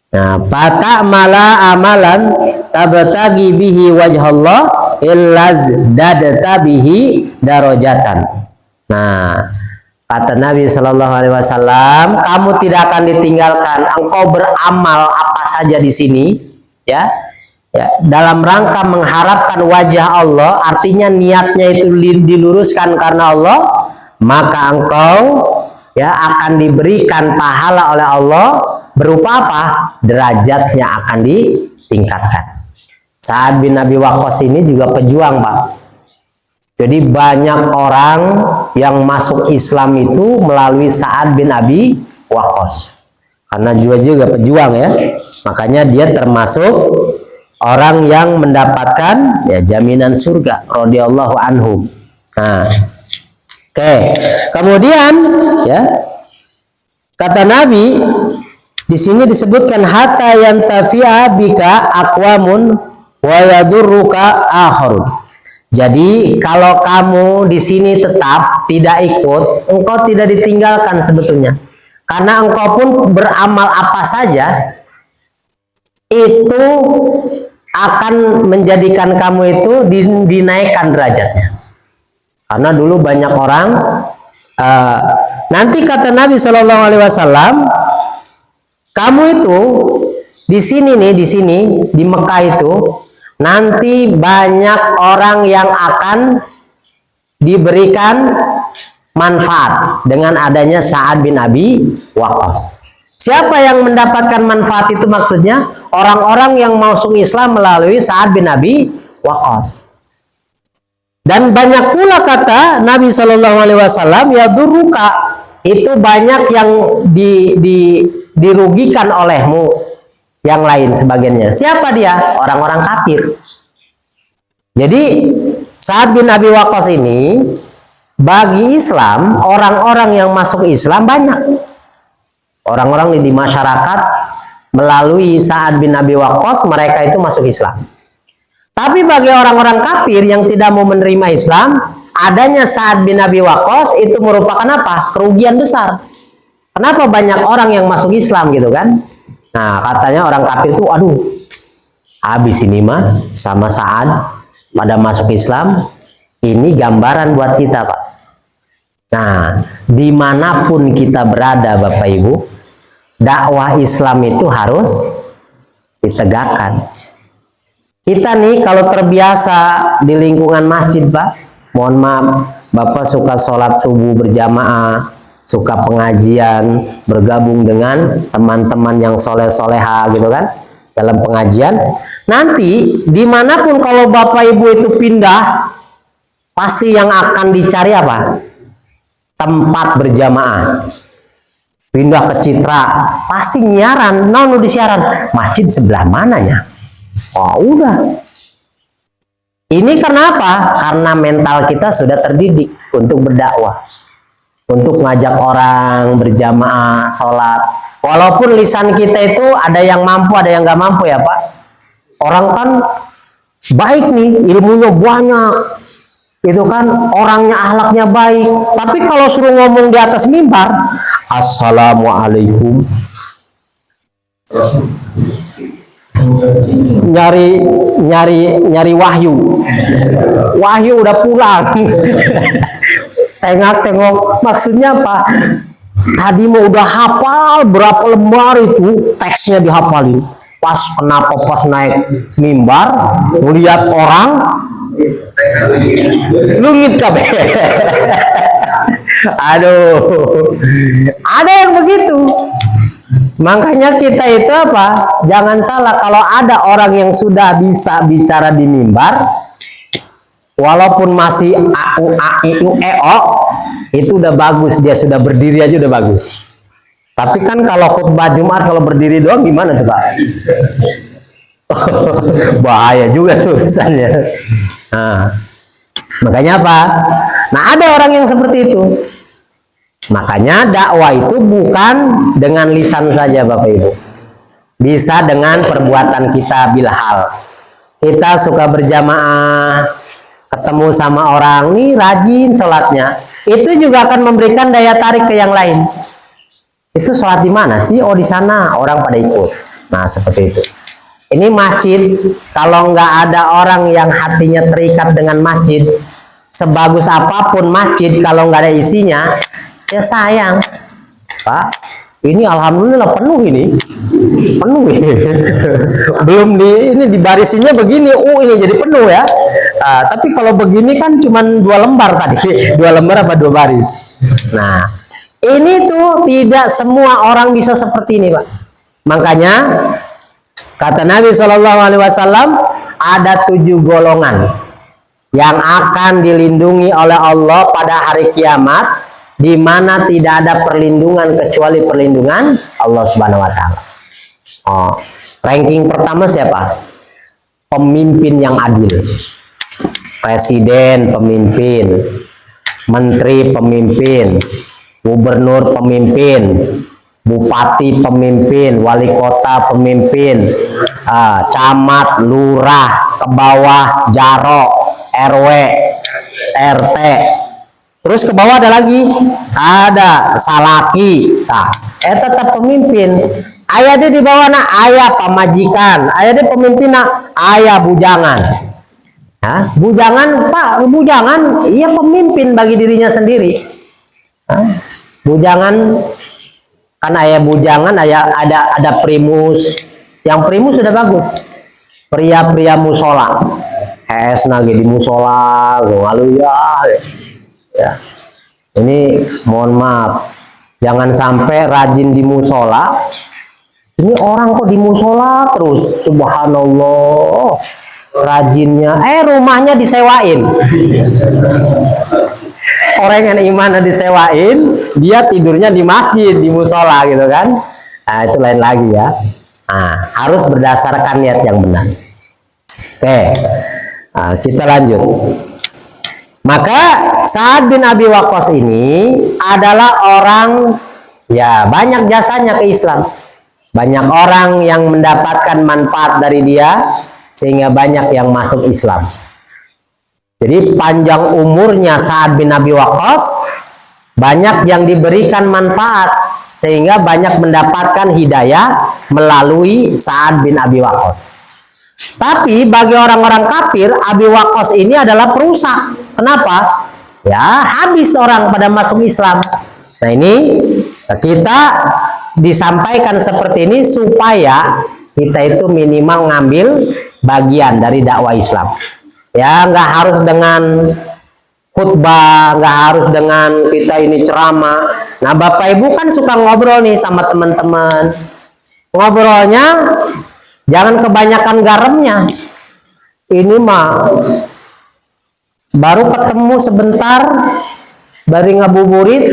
Nah, fata'mala amalan tabtagi bihi wajhallah illaz dadta bihi darajatan. Nah, kata Nabi Shallallahu Alaihi Wasallam, kamu tidak akan ditinggalkan. Engkau beramal apa saja di sini, ya, dalam rangka mengharapkan wajah Allah, artinya niatnya itu diluruskan karena Allah, maka engkau ya akan diberikan pahala oleh Allah berupa apa? Derajatnya akan ditingkatkan. Sa'ad bin Abi Waqqas ini juga pejuang, Pak. Jadi banyak orang yang masuk Islam itu melalui Sa'ad bin Abi Waqqas. Karena juga pejuang ya. Makanya dia termasuk orang yang mendapatkan ya jaminan surga radhiyallahu anhum. Nah, oke. Kemudian ya kata Nabi di sini disebutkan hatta yantafi'a bika aqwamun wa yadurruka akharun. Jadi kalau kamu di sini tetap tidak ikut, engkau tidak ditinggalkan sebetulnya. Karena engkau pun beramal apa saja itu akan menjadikan kamu itu dinaikkan derajatnya. Karena dulu banyak orang nanti kata Nabi Shallallahu Alaihi Wasallam, kamu itu di sini nih, di Mekah itu nanti banyak orang yang akan diberikan manfaat dengan adanya Sa'ad bin Abi Waqqas. Siapa yang mendapatkan manfaat itu maksudnya? Orang-orang yang masuk Islam melalui Sa'ad bin Abi Waqqas. Dan banyak pula kata Nabi Shallallahu Alaihi Wasallam, ya duruka, itu banyak yang dirugikan olehmu, yang lain sebagiannya. Siapa dia? Orang-orang kafir. Jadi Sa'ad bin Abi Waqqas ini bagi Islam, orang-orang yang masuk Islam banyak. Orang-orang di masyarakat melalui Sa'ad bin Abi Waqqas mereka itu masuk Islam. Tapi bagi orang-orang kafir yang tidak mau menerima Islam, adanya Sa'ad bin Abi Waqqas itu merupakan apa? Kerugian besar. Kenapa banyak orang yang masuk Islam gitu kan? Nah, katanya orang kafir itu, aduh, habis ini mah sama Sa'ad pada masuk Islam. Ini gambaran buat kita, Pak. Nah, dimanapun kita berada, Bapak Ibu, dakwah Islam itu harus ditegakkan. Kita nih kalau terbiasa di lingkungan masjid, Pak, mohon maaf, Bapak suka sholat subuh berjamaah, suka pengajian, bergabung dengan teman-teman yang soleh-soleha gitu kan, dalam pengajian. Nanti dimanapun kalau Bapak Ibu itu pindah, pasti yang akan dicari apa? Tempat berjamaah. Pindah ke Citra, pasti nyiaran. Nah, nu disiaran masjid sebelah mananya? Oh, udah. Ini kenapa? Karena mental kita sudah terdidik untuk berdakwah, untuk ngajak orang berjamaah sholat. Walaupun lisan kita itu ada yang mampu, ada yang nggak mampu ya Pak. Orang kan baik nih, ilmunya banyak, itu kan orangnya akhlaknya baik. Tapi kalau suruh ngomong di atas mimbar, assalamualaikum, nyari wahyu udah pulang. Tengok maksudnya apa? Tadi mau udah hafal berapa lembar itu teksnya dihafalin, pas naik mimbar melihat orang lungit kabeh. Aduh, ada yang begitu. Makanya kita itu apa? Jangan salah, kalau ada orang yang sudah bisa bicara di mimbar, walaupun masih itu udah bagus, dia sudah berdiri aja udah bagus. Tapi kan kalau khutbah Jumat kalau berdiri doang gimana tuh Pak? Bahaya juga tuh misalnya. Nah, makanya apa? Nah, ada orang yang seperti itu. Makanya dakwah itu bukan dengan lisan saja Bapak Ibu, bisa dengan perbuatan kita. Bilhal kita suka berjamaah, ketemu sama orang nih rajin sholatnya, itu juga akan memberikan daya tarik ke yang lain. Itu sholat di mana sih? Oh di sana, orang pada ikut. Nah seperti itu. Ini masjid, kalau nggak ada orang yang hatinya terikat dengan masjid, sebagus apapun masjid, kalau nggak ada isinya, ya sayang Pak. Ini alhamdulillah penuh ini, penuh ini. Belum ini dibarisinnya begini, ini jadi penuh ya. Tapi kalau begini kan cuma 2 lembar tadi, 2 lembar apa 2 baris. Nah ini tuh tidak semua orang bisa seperti ini Pak. Makanya kata Nabi SAW, ada 7 golongan yang akan dilindungi oleh Allah pada hari kiamat, di mana tidak ada perlindungan kecuali perlindungan Allah Subhanahu wa Ta'ala. Ranking pertama siapa? Pemimpin yang adil. Presiden pemimpin, menteri pemimpin, gubernur pemimpin, bupati pemimpin, wali kota pemimpin, camat, lurah, ke bawah jarok, RW, RT. Terus ke bawah ada lagi, ada salaki, tetap pemimpin. Ayah dia di bawah nak, ayah pamajikan, ayah dia pemimpin nak, ayah bujangan. Bujangan Pak, bujangan, iya pemimpin bagi dirinya sendiri. Bujangan kan ayah bujangan, ayah ada primus, yang primus sudah bagus. Pria-pria musola, nagi di musola, lalu ya, ini mohon maaf, jangan sampai rajin di musola. Ini orang kok di musola terus, subhanallah, rajinnya, rumahnya disewain. Orang yang imannya disewain, dia tidurnya di masjid, di musola gitu kan. Nah itu lain lagi ya. Nah, harus berdasarkan niat yang benar. Oke, kita lanjut. Maka Sa'ad bin Abi Waqqas ini adalah orang, ya banyak jasanya ke Islam. Banyak orang yang mendapatkan manfaat dari dia, sehingga banyak yang masuk Islam. Jadi panjang umurnya Sa'ad bin Abi Waqqas, banyak yang diberikan manfaat, sehingga banyak mendapatkan hidayah melalui Sa'ad bin Abi Waqqas. Tapi bagi orang-orang kafir, Abi Waqqas ini adalah perusak. Kenapa? Ya habis orang pada masuk Islam. Nah ini kita disampaikan seperti ini supaya kita itu minimal ngambil bagian dari dakwah Islam. Ya nggak harus dengan khutbah, nggak harus dengan kita ini ceramah. Nah Bapak Ibu kan suka ngobrol nih sama teman-teman. Ngobrolnya jangan kebanyakan garamnya. Ini mah baru ketemu sebentar, baru ngabuburit,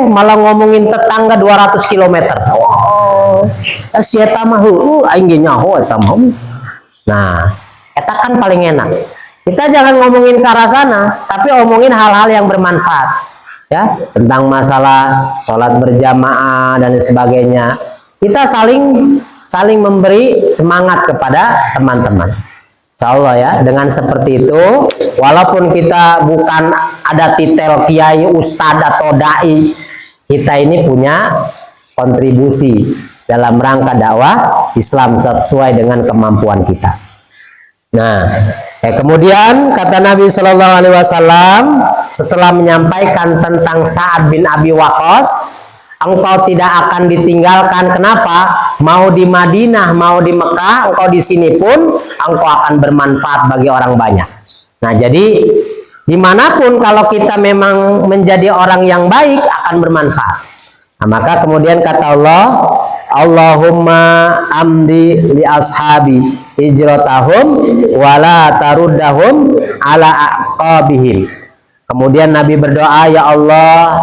malah ngomongin tetangga 200 km. Oh, sieta mah aing ge nyaho eta mah. Nah, Eta kan paling enak. Kita jangan ngomongin ke arah sana, tapi omongin hal-hal yang bermanfaat, ya, tentang masalah sholat berjamaah dan sebagainya. Kita saling memberi semangat kepada teman-teman. Insya Allah ya, dengan seperti itu, walaupun kita bukan ada titel kiai, ustadz atau dai, kita ini punya kontribusi dalam rangka dakwah Islam sesuai dengan kemampuan kita. Nah, kemudian kata Nabi Shallallahu Alaihi Wasallam setelah menyampaikan tentang Sa'ad bin Abi Waqqas, engkau tidak akan ditinggalkan. Kenapa? Mau di Madinah, mau di Mekah, engkau di sini pun engkau akan bermanfaat bagi orang banyak. Nah, jadi dimanapun kalau kita memang menjadi orang yang baik akan bermanfaat. Nah, maka kemudian kata Allah, Allahumma amdi li ashabi hijratahum wala taruddahum ala aqabihim. Kemudian Nabi berdoa, ya Allah,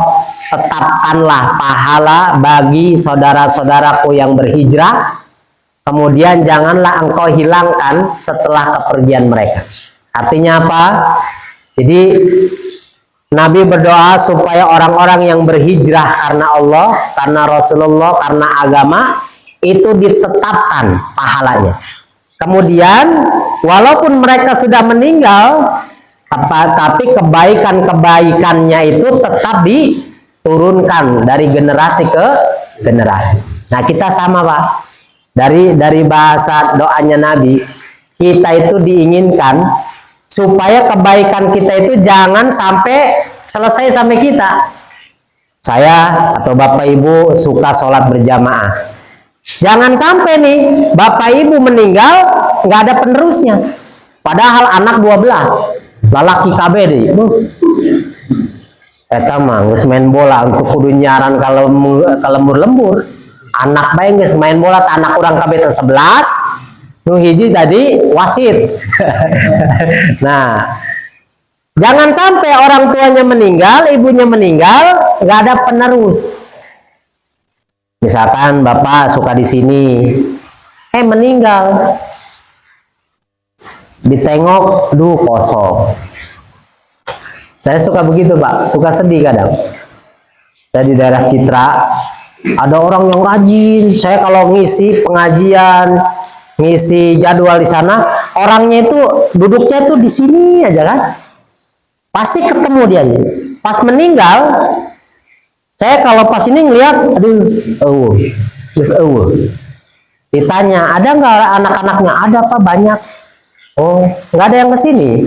tetapkanlah pahala bagi saudara-saudaraku yang berhijrah, kemudian janganlah engkau hilangkan setelah kepergian mereka. Artinya apa? Jadi Nabi berdoa supaya orang-orang yang berhijrah karena Allah, karena Rasulullah, karena agama itu ditetapkan pahalanya. Kemudian walaupun mereka sudah meninggal, tapi kebaikan-kebaikannya itu tetap diturunkan dari generasi ke generasi. Nah, kita sama, Pak. Dari bahasa doanya Nabi, kita itu diinginkan supaya kebaikan kita itu jangan sampai selesai sampai kita. Saya atau Bapak Ibu suka sholat berjamaah. Jangan sampai nih Bapak Ibu meninggal nggak ada penerusnya. Padahal anak 12, lalaki KBD. Eta mah geus main bola untuk kudu nyaran kalau lembur-lembur. Anak bae geus main bola, anak urang KBD 11. Nu hiji tadi wasit. Nah, jangan sampai orang tuanya meninggal, ibunya meninggal, nggak ada penerus. Misalkan bapak suka di sini, meninggal, ditengok, duh kosong. Saya suka begitu, Pak, suka sedih kadang. Saya di daerah Citra, ada orang yang rajin. Saya kalau ngisi pengajian, ngisi jadwal di sana, orangnya itu duduknya tuh di sini aja kan, pasti ketemu dia. Pas meninggal, saya kalau pas ini ngeliat, aduh, ditanya, ada nggak anak-anaknya? Ada, Pak, banyak. Oh, nggak ada yang kesini?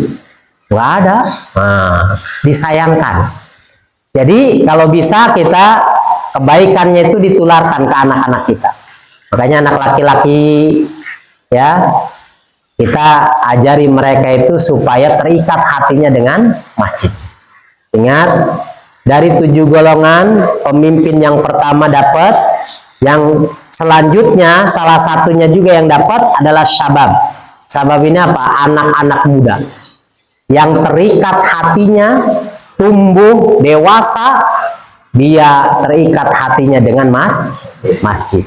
Nggak ada. Nah, disayangkan. Jadi kalau bisa kita kebaikannya itu ditularkan ke anak-anak kita. Makanya anak laki-laki, ya, kita ajari mereka itu supaya terikat hatinya dengan masjid. Ingat, dari 7 golongan pemimpin yang pertama dapat, yang selanjutnya salah satunya juga yang dapat adalah syabab. Syabab ini apa? Anak-anak muda yang terikat hatinya, tumbuh dewasa, dia terikat hatinya dengan masjid.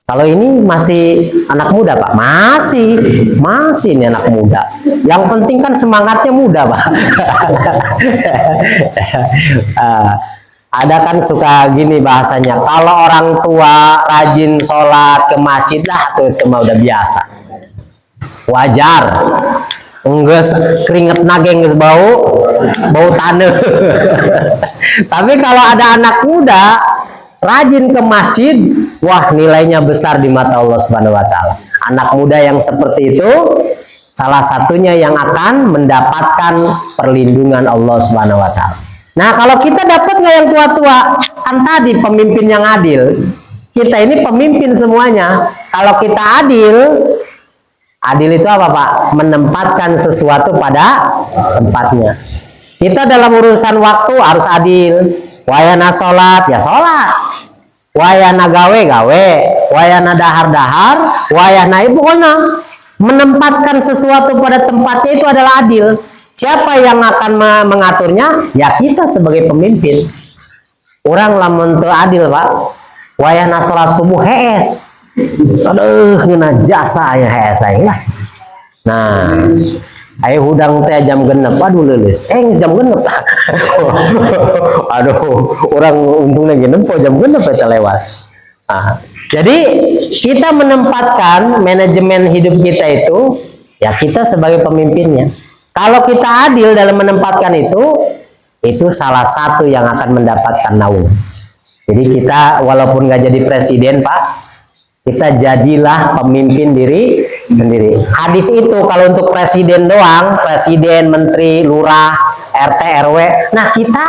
Kalau ini masih anak muda, Pak, masih ini anak muda. Yang penting kan semangatnya muda, Pak. Ada kan suka gini bahasanya, kalau orang tua rajin sholat ke masjid lah, itu mah udah biasa, wajar. Enggeus keringet nage geus bau taneuh. Tapi kalau ada anak muda rajin ke masjid, wah, nilainya besar di mata Allah Subhanahu wa taala. Anak muda yang seperti itu salah satunya yang akan mendapatkan perlindungan Allah Subhanahu wa taala. Nah, kalau kita dapat nggak yang tua-tua? Kan tadi pemimpin yang adil. Kita ini pemimpin semuanya. Kalau kita adil itu apa, Pak? Menempatkan sesuatu pada tempatnya. Kita dalam urusan waktu harus adil. Wayana sholat, ya sholat. Wayana gawe, wayana dahar, wayana pokoknya menempatkan sesuatu pada tempatnya itu adalah adil. Siapa yang akan mengaturnya? Ya kita sebagai pemimpin. Orang lamun teu adil, Pak. Wayana sholat subuh hees. Aduh, ngena jasa ya hees lah. Nah, ayo hudang teh jam genep, aduh leles, jam genep. Aduh, orang untungnya genep, jam genep kita lewat. Nah, jadi kita menempatkan manajemen hidup kita itu, ya kita sebagai pemimpinnya. Kalau kita adil dalam menempatkan itu salah satu yang akan mendapatkan naungan. Jadi kita walaupun nggak jadi presiden Pak, kita jadilah pemimpin diri sendiri. Hadis itu kalau untuk presiden doang, presiden, menteri, lurah, RT, RW, nah kita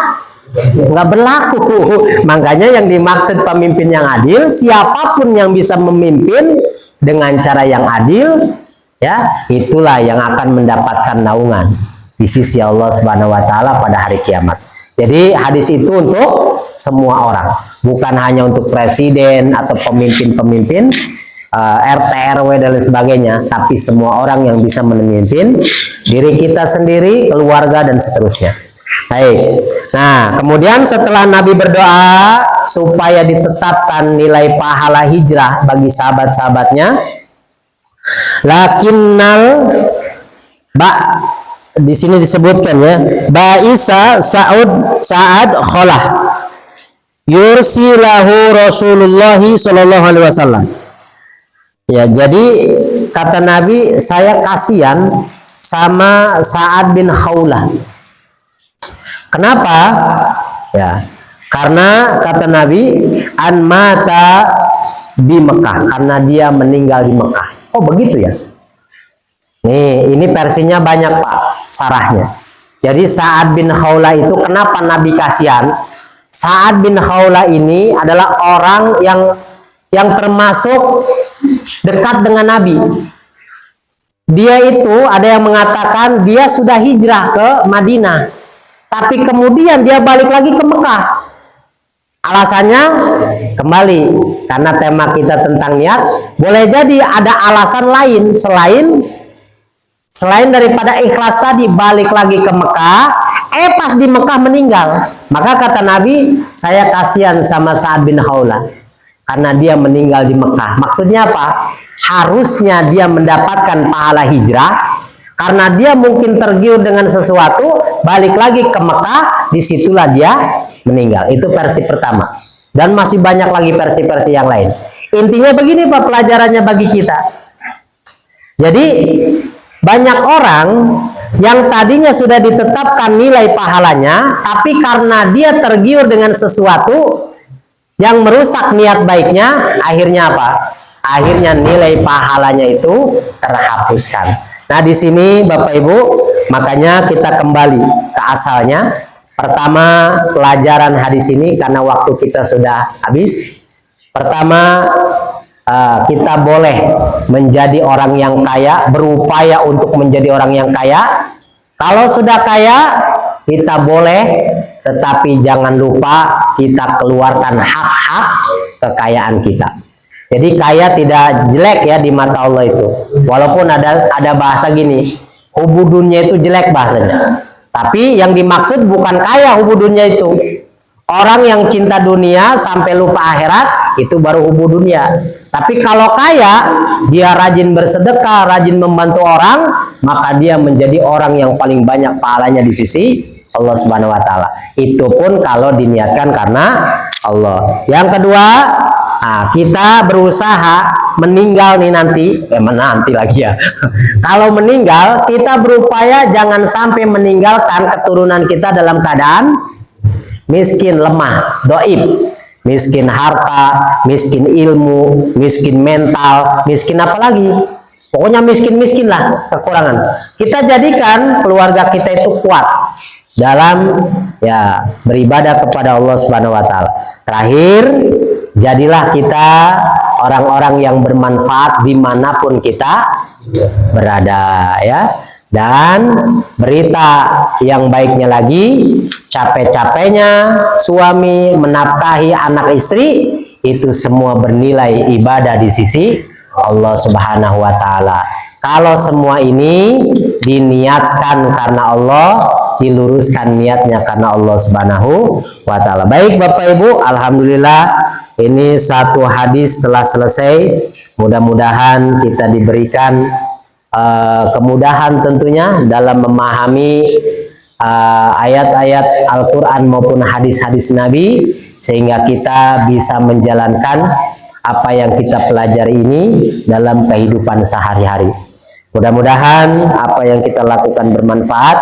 nggak berlaku. Makanya yang dimaksud pemimpin yang adil, siapapun yang bisa memimpin dengan cara yang adil, ya itulah yang akan mendapatkan naungan di sisi Allah Subhanahu Wa Taala pada hari kiamat. Jadi hadis itu untuk semua orang, bukan hanya untuk presiden atau pemimpin-pemimpin RT, RW dan lain sebagainya, tapi semua orang yang bisa memimpin diri kita sendiri, keluarga dan seterusnya. Baik. Nah, kemudian setelah Nabi berdoa supaya ditetapkan nilai pahala hijrah bagi sahabat-sahabatnya, lakinnal di sini disebutkan ya, Ba'isa Sa'ad Kholah yursilahu Rasulullah sallallahu alaihi wasallam. Ya, jadi kata Nabi, saya kasihan sama Sa'ad bin Khawlah. Kenapa? Ya, karena kata Nabi, an mata di Mekah, karena dia meninggal di Mekah. Oh begitu ya. Nih, ini versinya banyak Pak, sarahnya. Jadi Sa'ad bin Khawlah itu kenapa Nabi kasihan? Sa'ad bin Khawlah ini adalah orang yang termasuk dekat dengan Nabi. Dia itu ada yang mengatakan dia sudah hijrah ke Madinah, tapi kemudian dia balik lagi ke Mekah. Alasannya kembali karena tema kita tentang niat. Boleh jadi ada alasan lain selain daripada ikhlas tadi, balik lagi ke Mekah, pas di Mekah meninggal. Maka kata Nabi, saya kasihan sama Sa'ad bin Khawlah karena dia meninggal di Mekah. Maksudnya apa? Harusnya dia mendapatkan pahala hijrah karena dia mungkin tergiur dengan sesuatu, balik lagi ke Mekah, disitulah dia meninggal. Itu versi pertama. Dan masih banyak lagi versi-versi yang lain. Intinya begini Pak, pelajarannya bagi kita. Jadi banyak orang yang tadinya sudah ditetapkan nilai pahalanya, tapi karena dia tergiur dengan sesuatu yang merusak niat baiknya, akhirnya apa? Akhirnya nilai pahalanya itu terhapuskan. Nah, di sini Bapak Ibu, makanya kita kembali ke asalnya. Pertama, pelajaran hadis ini karena waktu kita sudah habis. Pertama, kita boleh menjadi orang yang kaya, berupaya untuk menjadi orang yang kaya. Kalau sudah kaya, kita boleh, tetapi jangan lupa kita keluarkan hak-hak kekayaan kita. Jadi kaya tidak jelek ya di mata Allah itu. Walaupun ada bahasa gini, hubudunnya itu jelek bahasanya. Tapi yang dimaksud bukan kaya hubudunnya itu. Orang yang cinta dunia sampai lupa akhirat, itu baru hubudunnya. Tapi kalau kaya, dia rajin bersedekah, rajin membantu orang, maka dia menjadi orang yang paling banyak pahalanya di sisi Allah Subhanahu wa Ta'ala. Itu pun kalau diniatkan karena Allah. Yang kedua, kita berusaha meninggal nih nanti lagi ya. Kalau meninggal, kita berupaya jangan sampai meninggalkan keturunan kita dalam keadaan miskin, lemah, doib, miskin harta, miskin ilmu, miskin mental, miskin apa lagi? Pokoknya miskin lah, kekurangan. Kita jadikan keluarga kita itu kuat dalam ya beribadah kepada Allah Subhanahu wa Ta'ala. Terakhir, jadilah kita orang-orang yang bermanfaat dimanapun kita berada ya. Dan berita yang baiknya lagi, capek-capeknya suami menafkahi anak istri, itu semua bernilai ibadah di sisi Allah Subhanahu wa Ta'ala. Kalau semua ini diniatkan karena Allah, diluruskan niatnya karena Allah Subhanahu wa Ta'ala. Baik Bapak Ibu, alhamdulillah ini satu hadis telah selesai. Mudah-mudahan kita diberikan kemudahan tentunya dalam memahami ayat-ayat Al-Quran maupun hadis-hadis Nabi, sehingga kita bisa menjalankan apa yang kita pelajari ini dalam kehidupan sehari-hari. Mudah-mudahan apa yang kita lakukan bermanfaat.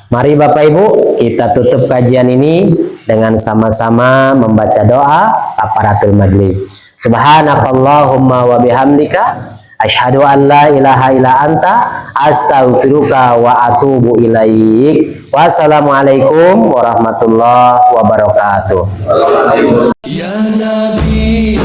Mari Bapak Ibu, kita tutup kajian ini dengan sama-sama membaca doa kafaratul majlis. Subhanakallahumma wa bihamdika asyhadu an la ilaha illa anta astaghfiruka wa atubu ilaik. Wassalamualaikum warahmatullahi wabarakatuh. Ya Nabi